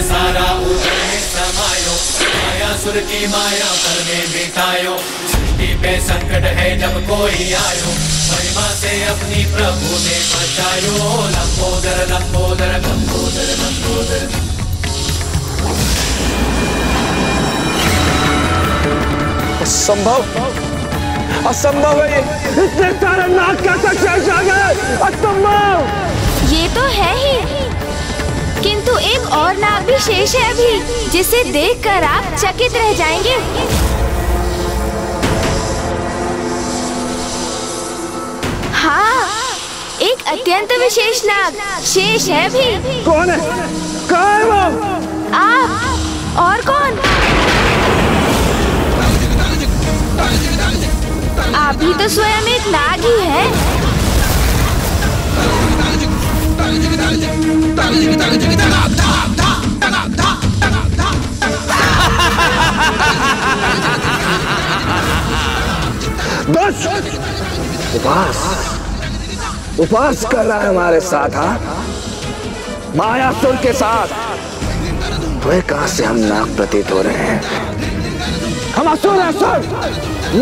सारा उधर में समायो, मायासुर की माया पर में मिटायो। सृष्टि पे संकट है जब कोई आयो, महिमा से अपनी प्रभु ने बचायो। लंबोदर लंबोदर लंबोदर लंबोदर। असंभव है ये। इतने सारे नाग कैसे शेष आ गए? असंभव। ये तो है ही, किंतु एक और नाग भी शेष है अभी, जिसे देखकर आप चकित रह जाएंगे। हाँ, एक अत्यंत विशेष नाग शेष है भी। कौन है? कहाँ है वो? आप और कौन? आप ही तो स्वयं एक नाग ही है। बस उपवास कर रहा है हमारे साथ। हाँ, मायासुर के साथ। वह कहां से हम नाग प्रतीत हो रहे हैं? हम असुर,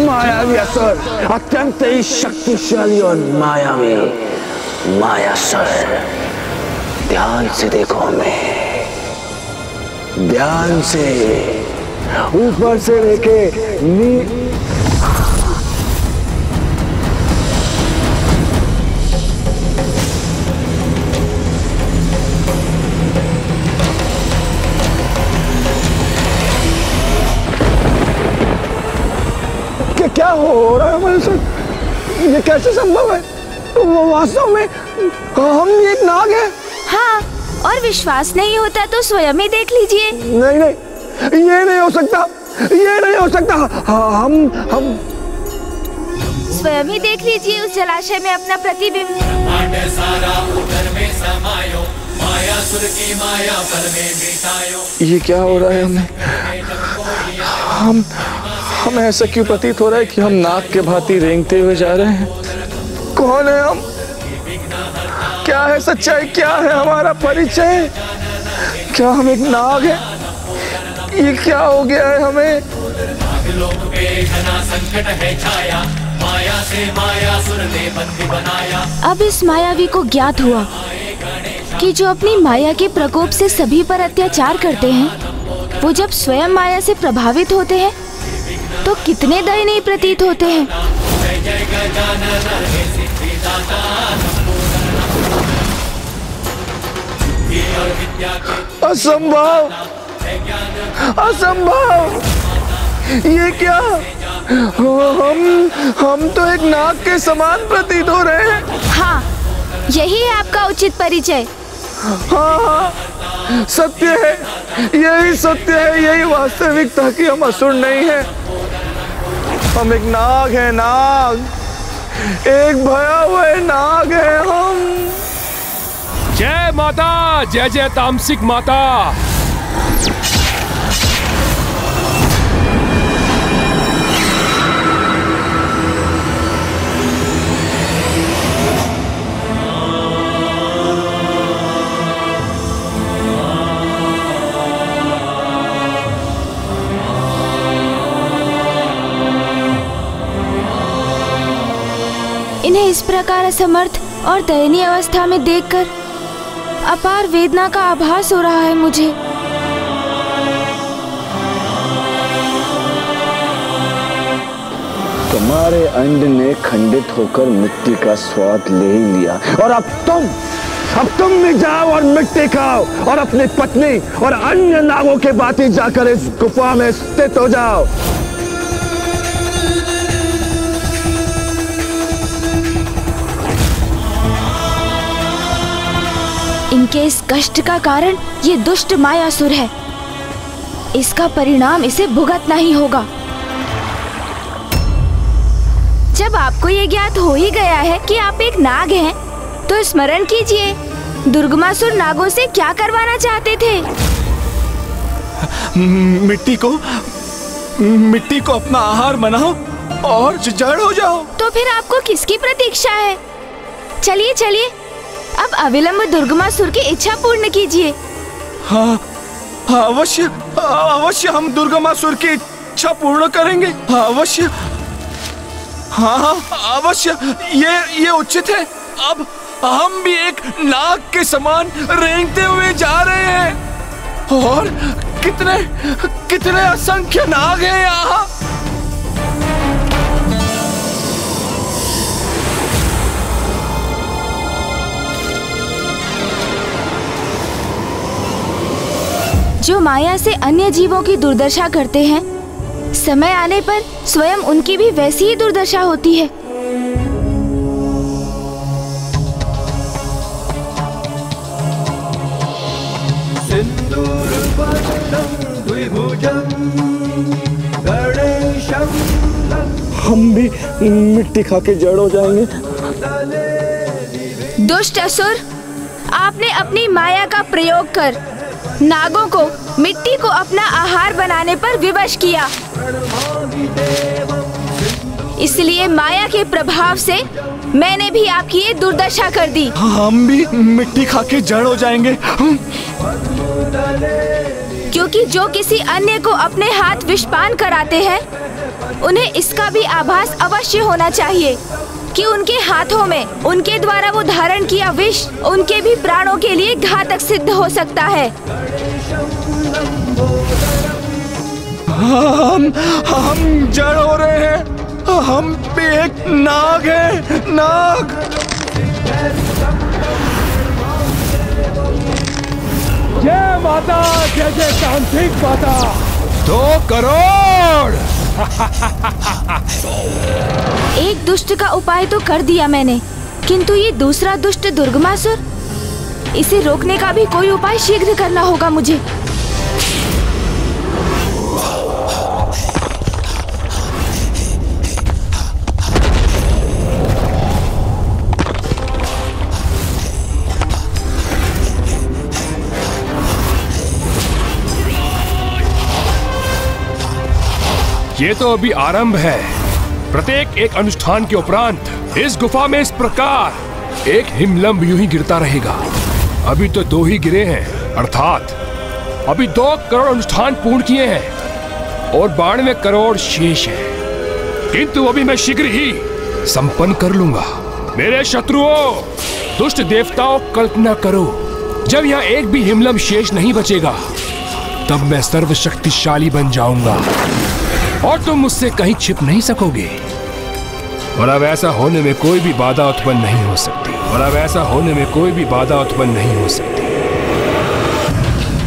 मायावी असुर, अत्यंत ही शक्तिशाली और मायावी मायासुर। ध्यान से देखो हमें, ध्यान से, ऊपर से लेके क्या हो रहा है हमारे साथ? ये कैसे संभव है? वास्तव में हम एक नाग हैं। हाँ, और विश्वास नहीं होता तो स्वयं ही देख लीजिए। नहीं, ये नहीं हो सकता, ये नहीं हो सकता। हम स्वयं ही देख लीजिए उस जलाशय में अपना प्रतिबिंब। सारा उधर में समायो, मायासुर की माया पल में मिटायो। ये क्या हो रहा है हमें ऐसा क्यों प्रतीत हो रहा है कि हम नाग के भांति रेंगते हुए जा रहे हैं? कौन है हम? क्या है सच्चाई? क्या है हमारा परिचय? क्या हम एक नाग हैं? ये क्या हो गया है हमें? लोक पे घना संकट है छाया, माया से मायासुर ने बंदी बनाया। अब इस मायावी को ज्ञात हुआ कि जो अपनी माया के प्रकोप से सभी पर अत्याचार करते हैं, वो जब स्वयं माया से प्रभावित होते हैं तो कितने दयनीय प्रतीत होते हैं। असंभव, असंभव! ये क्या? हम तो एक नाग के समान प्रतीत हो रहे हैं। हाँ, यही है आपका उचित परिचय। हाँ, सत्य है, यही सत्य है, यही वास्तविकता कि हम असुर नहीं हैं। हम एक नाग हैं, नाग, एक भया हुआ नाग है हम। जय माता, जय जय तामसिक माता। इन्हें इस प्रकार असमर्थ और दयनीय अवस्था में देखकर अपार वेदना का आभास हो रहा है मुझे। तुम्हारे अंड ने खंडित होकर मिट्टी का स्वाद ले ही लिया और अब तुम भी जाओ और मिट्टी खाओ और अपनी पत्नी और अन्य नागों के भांति जाकर इस गुफा में स्थित हो जाओ। इनके इस कष्ट का कारण ये दुष्ट मायासुर है। इसका परिणाम इसे भुगतना ही होगा। जब आपको ये ज्ञात हो ही गया है कि आप एक नाग हैं, तो स्मरण कीजिए, दुर्गमासुर नागों से क्या करवाना चाहते थे? मिट्टी को अपना आहार बनाओ और जड़ हो जाओ। तो फिर आपको किसकी प्रतीक्षा है? चलिए चलिए, अब अविलंब दुर्गमासुर की इच्छा पूर्ण कीजिए। हाँ, अवश्य अवश्य हम दुर्गमासुर की इच्छा पूर्ण करेंगे। अवश्य, हाँ अवश्य, ये उचित है। अब हम भी एक नाग के समान रेंगते हुए जा रहे हैं और कितने असंख्य नाग हैं यहाँ। जो माया से अन्य जीवों की दुर्दशा करते हैं, समय आने पर स्वयं उनकी भी वैसी ही दुर्दशा होती है। हम भी मिट्टी खा के जड़ हो जाएंगे। दुष्ट असुर, आपने अपनी माया का प्रयोग कर नागों को मिट्टी को अपना आहार बनाने पर विवश किया। इसलिए माया के प्रभाव से मैंने भी आपकी ये दुर्दशा कर दी। हम भी मिट्टी खा के जड़ हो जाएंगे। क्योंकि जो किसी अन्य को अपने हाथ विषपान कराते हैं, उन्हें इसका भी आभास अवश्य होना चाहिए कि उनके हाथों में उनके द्वारा वो धारण किया विष उनके भी प्राणों के लिए घातक सिद्ध हो सकता है। हम जड़ हो रहे हैं। हम भी एक नाग है। नाग। जय माता, जय जय तांत्रिक माता। 2 करोड़। एक दुष्ट का उपाय तो कर दिया मैंने, किंतु ये दूसरा दुष्ट दुर्गमासुर, इसे रोकने का भी कोई उपाय शीघ्र करना होगा मुझे। ये तो अभी आरंभ है। प्रत्येक एक अनुष्ठान के उपरांत इस गुफा में इस प्रकार एक हिमलंब यूं ही गिरता रहेगा। अभी तो 2 ही गिरे हैं, अर्थात अभी 2 करोड़ अनुष्ठान पूर्ण किए हैं और 92 करोड़ शेष है। किंतु अभी मैं शीघ्र ही संपन्न कर लूंगा। मेरे शत्रुओं, दुष्ट देवताओं, कल्पना करो, जब यहाँ एक भी हिमलंब शेष नहीं बचेगा, तब मैं सर्वशक्तिशाली बन जाऊंगा और तुम मुझसे कहीं छिप नहीं सकोगे। और अब ऐसा होने में कोई भी बाधा उत्पन्न नहीं हो सकती। और अब ऐसा होने में कोई भी बाधा उत्पन्न नहीं हो सकती।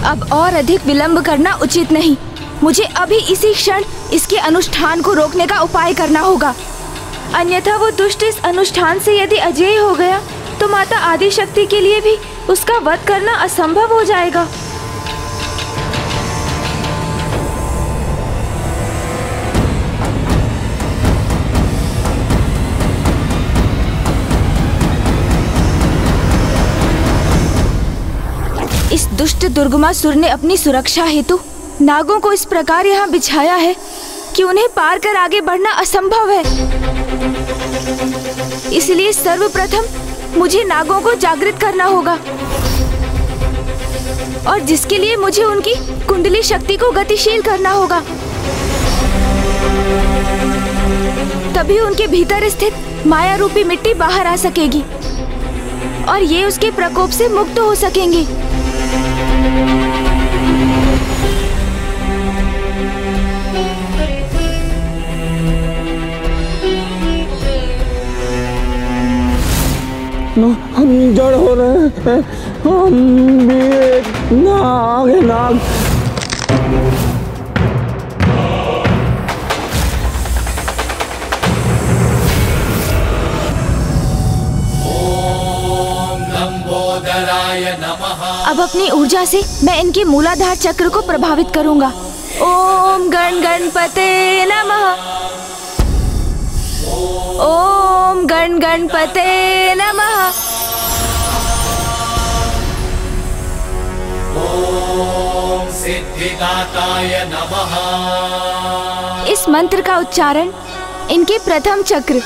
अब और अधिक विलंब करना उचित नहीं। मुझे अभी इसी क्षण इसके अनुष्ठान को रोकने का उपाय करना होगा। अन्यथा वो दुष्ट इस अनुष्ठान से यदि अजेय हो गया, तो माता आदिशक्ति के लिए भी उसका वध करना असंभव हो जाएगा। इस दुष्ट दुर्गमासुर ने अपनी सुरक्षा हेतु नागों को इस प्रकार यहाँ बिछाया है कि उन्हें पार कर आगे बढ़ना असंभव है। इसलिए सर्वप्रथम मुझे नागों को जागृत करना होगा, और जिसके लिए मुझे उनकी कुंडली शक्ति को गतिशील करना होगा। तभी उनके भीतर स्थित माया रूपी मिट्टी बाहर आ सकेगी और ये उसके प्रकोप से मुक्त हो सकेंगे। हम जड़ हो रहे हैं। हम भी एक नाग है। नाग। अब अपनी ऊर्जा से मैं इनके मूलाधार चक्र को प्रभावित करूंगा। ओम गण गणपते नमः। ओम गण गणपते नमः। ओम सिद्धिदाताय नमः। इस मंत्र का उच्चारण इनके प्रथम चक्र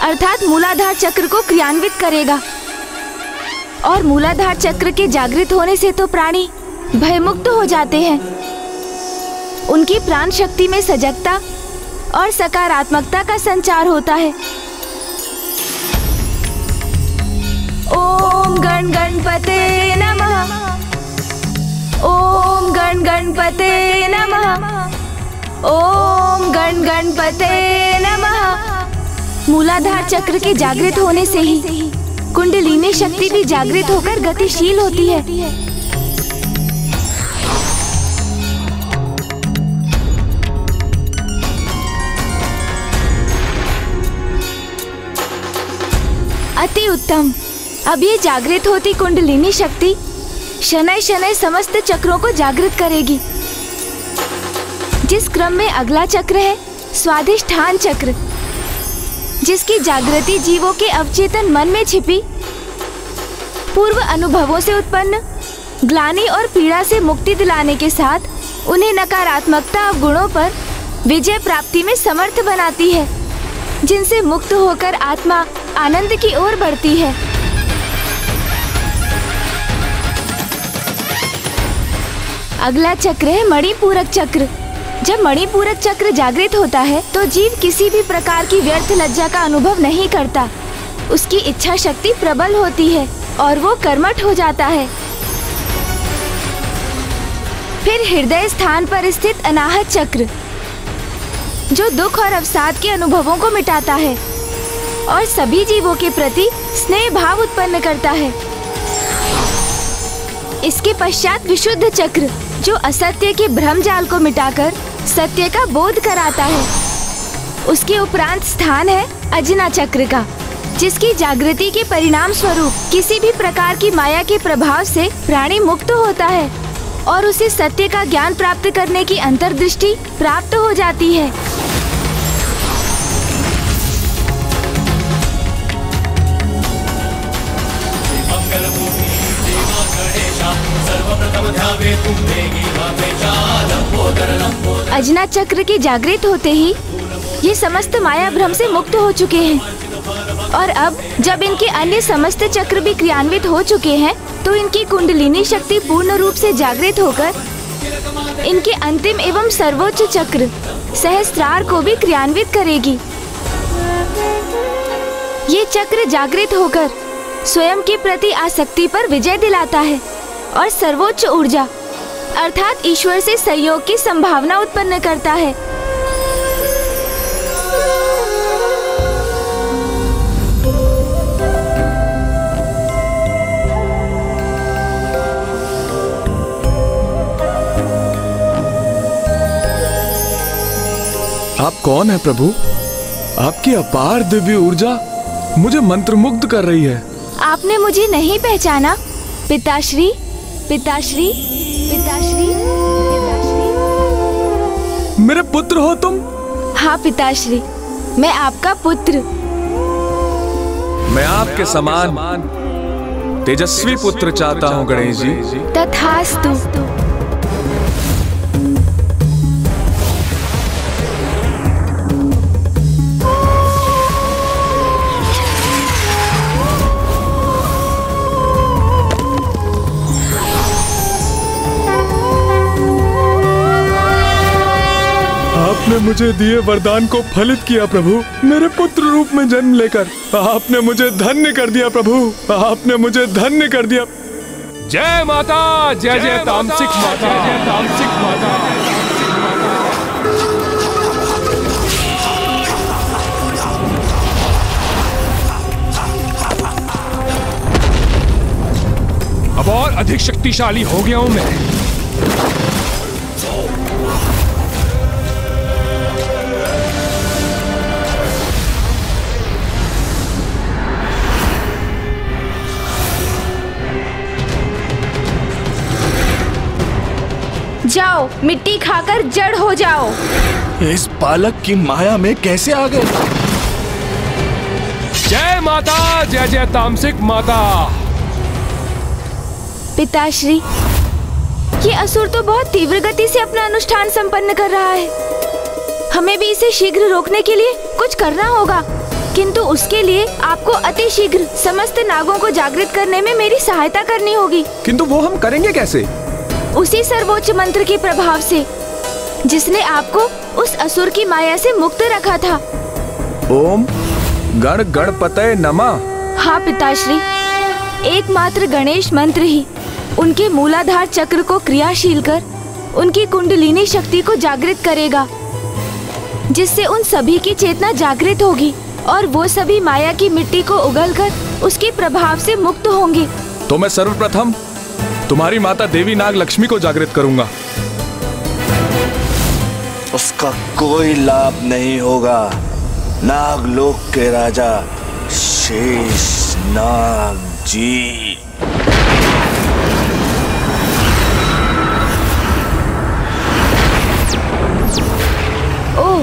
अर्थात मूलाधार चक्र को क्रियान्वित करेगा, और मूलाधार चक्र के जागृत होने से तो प्राणी भयमुक्त हो जाते हैं। उनकी प्राण शक्ति में सजगता और सकारात्मकता का संचार होता है। ओम गण गणपते नमः। ओम गण गणपते नमः। ओम गण गणपते नमः। मूलाधार चक्र के जागृत होने से ही कुंडलिनी शक्ति भी जागृत होकर गतिशील होती है। अति उत्तम। अब ये जागृत होती कुंडलिनी शक्ति शनैः शनैः समस्त चक्रों को जागृत करेगी। जिस क्रम में अगला चक्र है स्वाधिष्ठान चक्र, जिसकी जागृति जीवों के अवचेतन मन में छिपी पूर्व अनुभवों से उत्पन्न ग्लानि और पीड़ा से मुक्ति दिलाने के साथ उन्हें नकारात्मकता और गुणों पर विजय प्राप्ति में समर्थ बनाती है, जिनसे मुक्त होकर आत्मा आनंद की ओर बढ़ती है। अगला चक्र है मणिपूरक चक्र। जब मणिपूरक चक्र जागृत होता है तो जीव किसी भी प्रकार की व्यर्थ लज्जा का अनुभव नहीं करता। उसकी इच्छा शक्ति प्रबल होती है और वो कर्मठ हो जाता है। फिर हृदय स्थान पर स्थित अनाहत चक्र, जो दुख और अवसाद के अनुभवों को मिटाता है और सभी जीवों के प्रति स्नेह भाव उत्पन्न करता है। इसके पश्चात विशुद्ध चक्र, जो असत्य के भ्रम जाल को मिटाकर सत्य का बोध कराता है। उसके उपरांत स्थान है अजना चक्र का, जिसकी जागृति के परिणाम स्वरूप किसी भी प्रकार की माया के प्रभाव से प्राणी मुक्त होता है और उसे सत्य का ज्ञान प्राप्त करने की अंतर्दृष्टि प्राप्त हो जाती है। अजना चक्र के जागृत होते ही ये समस्त माया भ्रम से मुक्त हो चुके हैं और अब जब इनके अन्य समस्त चक्र भी क्रियान्वित हो चुके हैं तो इनकी कुंडलिनी शक्ति पूर्ण रूप से जागृत होकर इनके अंतिम एवं सर्वोच्च चक्र सहस्त्रार को भी क्रियान्वित करेगी। ये चक्र जागृत होकर स्वयं के प्रति आसक्ति पर विजय दिलाता है और सर्वोच्च ऊर्जा अर्थात ईश्वर से सहयोग की संभावना उत्पन्न करता है। आप कौन है प्रभु? आपकी अपार दिव्य ऊर्जा मुझे मंत्रमुग्ध कर रही है। आपने मुझे नहीं पहचाना? पिताश्री, पिताश्री, पिताश्री, पिताश्री। मेरे पुत्र हो तुम? हाँ पिताश्री, मैं आपका पुत्र। मैं आपके समान तेजस्वी पुत्र चाहता हूँ गणेश जी। तथास्तु। आपने मुझे दिए वरदान को फलित किया प्रभु। मेरे पुत्र रूप में जन्म लेकर आपने मुझे धन्य कर दिया प्रभु। आपने मुझे धन्य कर दिया। जय माता, जय जय तामसिक माता, जय तामसिक माता। अब और अधिक शक्तिशाली हो गया हूं मैं। जाओ, मिट्टी खाकर जड़ हो जाओ। इस बालक की माया में कैसे आ गए? जय माता, जय जय तामसिक माता। पिताश्री, ये असुर तो बहुत तीव्र गति से अपना अनुष्ठान संपन्न कर रहा है। हमें भी इसे शीघ्र रोकने के लिए कुछ करना होगा, किंतु उसके लिए आपको अति शीघ्र समस्त नागों को जागृत करने में मेरी सहायता करनी होगी। किंतु वो हम करेंगे कैसे? उसी सर्वोच्च मंत्र के प्रभाव से, जिसने आपको उस असुर की माया से मुक्त रखा था। ओम गण गणपतये नमः। हाँ पिताश्री, एकमात्र गणेश मंत्र ही उनके मूलाधार चक्र को क्रियाशील कर उनकी कुंडलिनी शक्ति को जागृत करेगा, जिससे उन सभी की चेतना जागृत होगी और वो सभी माया की मिट्टी को उगलकर उसके प्रभाव से मुक्त होंगे। तो मैं सर्वप्रथम तुम्हारी माता देवी नाग लक्ष्मी को जागृत करूंगा। उसका कोई लाभ नहीं होगा। नागलोक के राजा शेषनाग जी। ओह,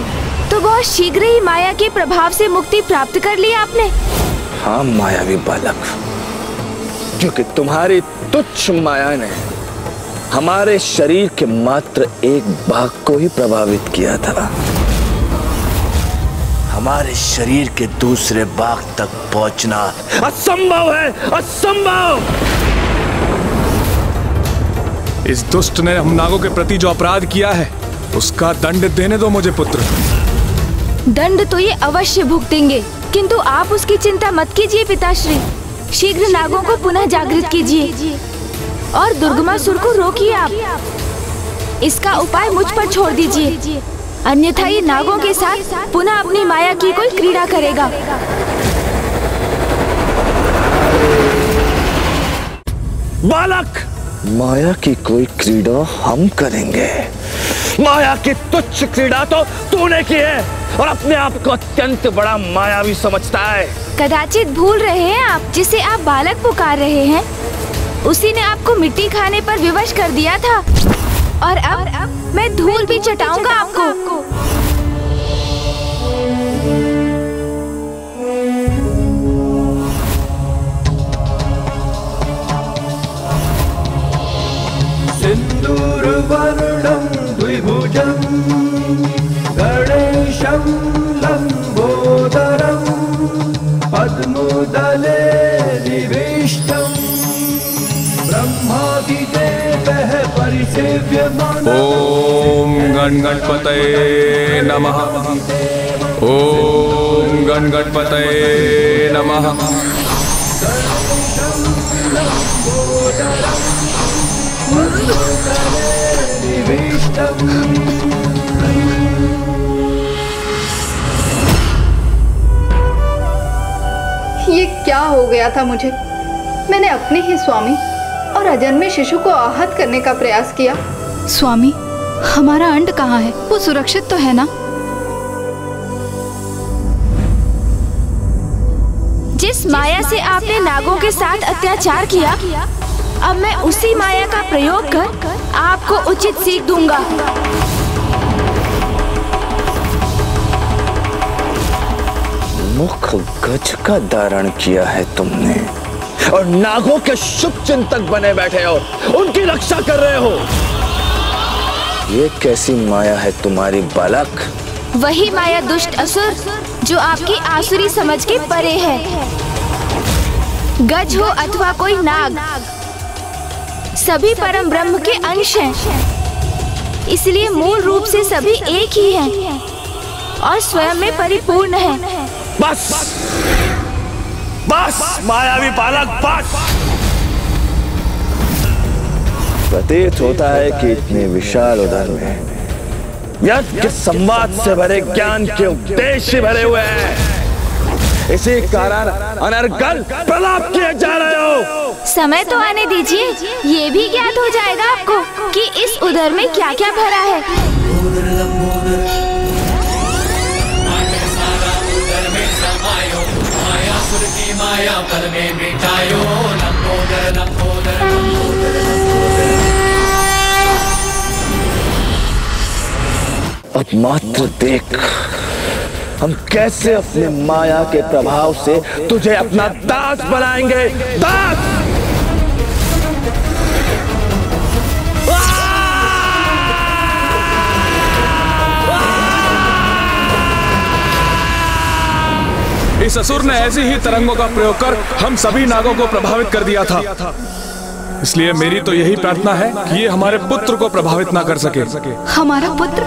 तो बहुत शीघ्र ही माया के प्रभाव से मुक्ति प्राप्त कर ली आपने। हाँ मायावी बालक, क्योंकि तुम्हारी तुच्छ माया ने हमारे शरीर के मात्र एक भाग को ही प्रभावित किया था। हमारे शरीर के दूसरे भाग तक पहुंचना असंभव है, असंभव। इस दुष्ट ने हम नागों के प्रति जो अपराध किया है उसका दंड देने दो मुझे पुत्र। दंड तो ये अवश्य भुगतेंगे, किंतु आप उसकी चिंता मत कीजिए पिताश्री। शीघ्र नागों को पुनः जागृत कीजिए और दुर्गमासुर को रोकिए आप। इसका उपाय मुझ पर छोड़ दीजिए, अन्यथा ये नागों के साथ पुनः अपनी माया की कोई क्रीड़ा करेगा। बालक, माया की कोई क्रीड़ा हम करेंगे। माया की तुच्छ क्रीड़ा तो तूने की है और अपने आप को अत्यंत बड़ा मायावी समझता है। कदाचित भूल रहे हैं आप, जिसे आप बालक पुकार रहे हैं उसी ने आपको मिट्टी खाने पर विवश कर दिया था, और अब मैं धूल भी चटाऊंगा आपको। सिंदूरवर्णं द्विभुजं गणेशं लंबोदरं पद्मदले निविष्टं ब्रह्मादिदेवः परिसेव्यमानः। ओम गण गणपतये नमः। ओम गण गणपतये नमः। ये क्या हो गया था मुझे? मैंने अपने ही स्वामी और अजन्मे शिशु को आहत करने का प्रयास किया। स्वामी, हमारा अंड कहाँ है? वो सुरक्षित तो है ना? जिस माया से आपने नागों के साथ अत्याचार किया, अब मैं उसी माया का प्रयोग कर आपको उचित सीख दूंगा। मुख गज का धारण किया है तुमने और नागों के शुभ चिंतक बने बैठे हो, उनकी रक्षा कर रहे हो। ये कैसी माया है तुम्हारी बालक? वही माया दुष्ट असुर जो आपकी आसुरी समझ के परे है। गज हो अथवा कोई नाग, सभी परम ब्रह्म के अंश हैं, इसलिए मूल रूप से सभी एक ही हैं और स्वयं में परिपूर्ण हैं। बस बस मायावी बालक, बस। प्रतीत होता है कि इतने विशाल उदर में व्यर्थ के संवाद से भरे ज्ञान के उद्देश्य भरे हुए हैं। इसी कारण अनर्गल प्रलाप किए जा रहे हो। समय तो आने दीजिए, ये भी ज्ञात हो जाएगा आपको कि इस उदर में क्या क्या भरा है। माया पल में मिटायो, लंबोदर लंबोदर अब मात्र देख हम कैसे अपने माया के प्रभाव से तुझे अपना दास बनाएंगे। दास! इस असुर ने ऐसी ही तरंगों का प्रयोग कर हम सभी नागों को प्रभावित कर दिया था, इसलिए मेरी तो यही प्रार्थना है कि ये हमारे पुत्र को प्रभावित ना कर सके। हमारा पुत्र?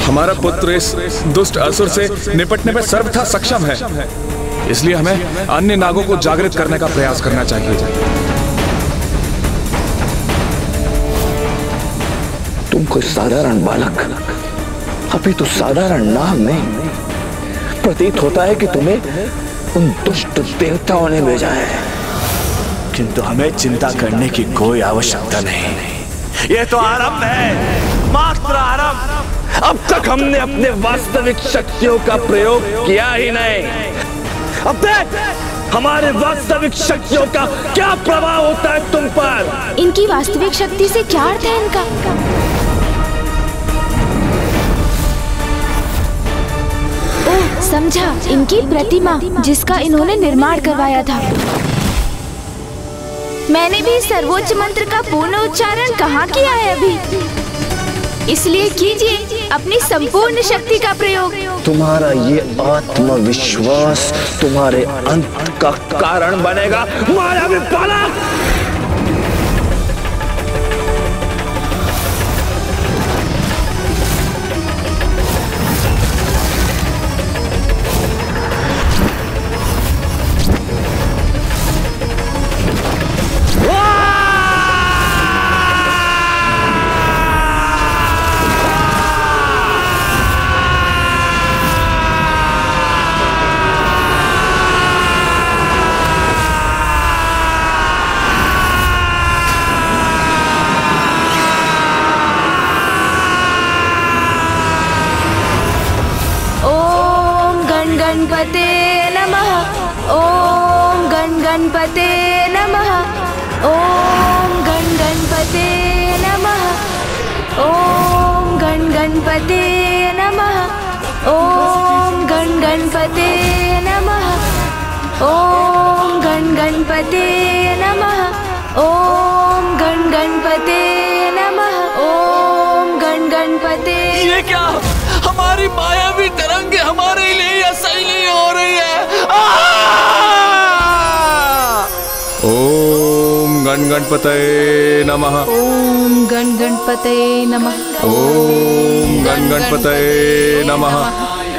हमारा पुत्र इस दुष्ट असुर से निपटने में सर्वथा सक्षम है, इसलिए हमें अन्य नागों को जागृत करने का प्रयास करना चाहिए। तुम कोई साधारण बालक, अभी तो साधारण नाग नहीं प्रतीत होता है कि तुम्हें उन दुष्ट देवताओं ने भेजा है, किंतु हमें चिंता करने की कोई आवश्यकता नहीं। यह तो आरंभ है, मात्र आरंभ। अब तक हमने अपने वास्तविक शक्तियों का प्रयोग किया ही नहीं। अब देख हमारे वास्तविक शक्तियों का क्या प्रभाव होता है तुम पर। इनकी वास्तविक शक्ति से क्या अर्थ है इनका? ओह, समझा, इनकी प्रतिमा जिसका इन्होंने निर्माण करवाया था। मैंने भी सर्वोच्च मंत्र का पूर्ण उच्चारण कहाँ किया है अभी, इसलिए कीजिए अपनी संपूर्ण शक्ति का प्रयोग। तुम्हारा ये आत्मविश्वास तुम्हारे अंत का कारण बनेगा मायावी बालक। गणपते नमः। ओम गणपते नमः। ओम गणपते नमः। ओम गणपते नमः। ओम गणपते नमः। ओम गणपते नमः। ओम गणपते नमः। ओम गणपते। ये क्या, हमारी मायावी तरंगे हमारे लिए सही नहीं हो रही है। ओम गणपतये नमः। ओम गणपतये नमः। ओम गणपतये नमः।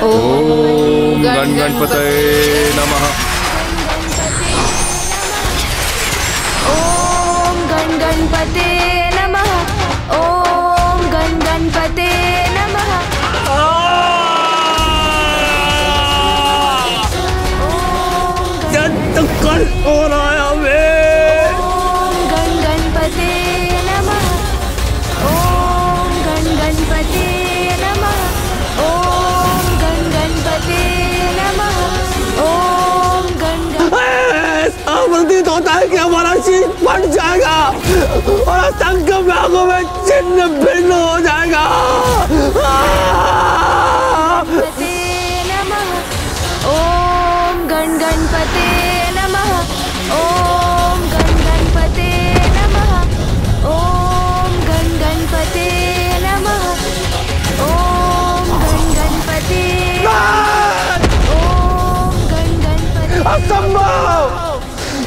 ओम गणपतये नमः। ओम गणपते नमः। ओम गणपते नमः। हो रहा है हमें। ओम गणपते नमः। ओम गणपते नमः। ओम गणपते नमः। ओम ऐसा प्रतीत होता है कि हमारा शीश फट जाएगा और असंख्य भागों में छिन्न भिन्न हो जाएगा। ओम गणपते नमः। ओम गणपते नमः। ओम गणपते नमः। ओम गणपते। ओम गणपते। असंभव,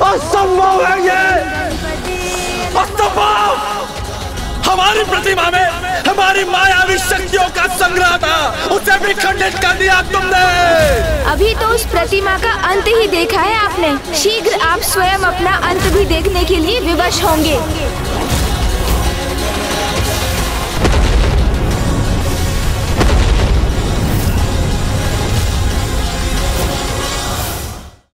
असंभव है ये, असंभव। हमारी प्रतिमा में हमारी मायावी शक्तियों का संग्रह था, उसे भी खंडित कर दिया तुमने। अभी तो उस प्रतिमा का अंत ही देखा है आपने, शीघ्र आप स्वयं अपना अंत भी देखने के लिए विवश होंगे।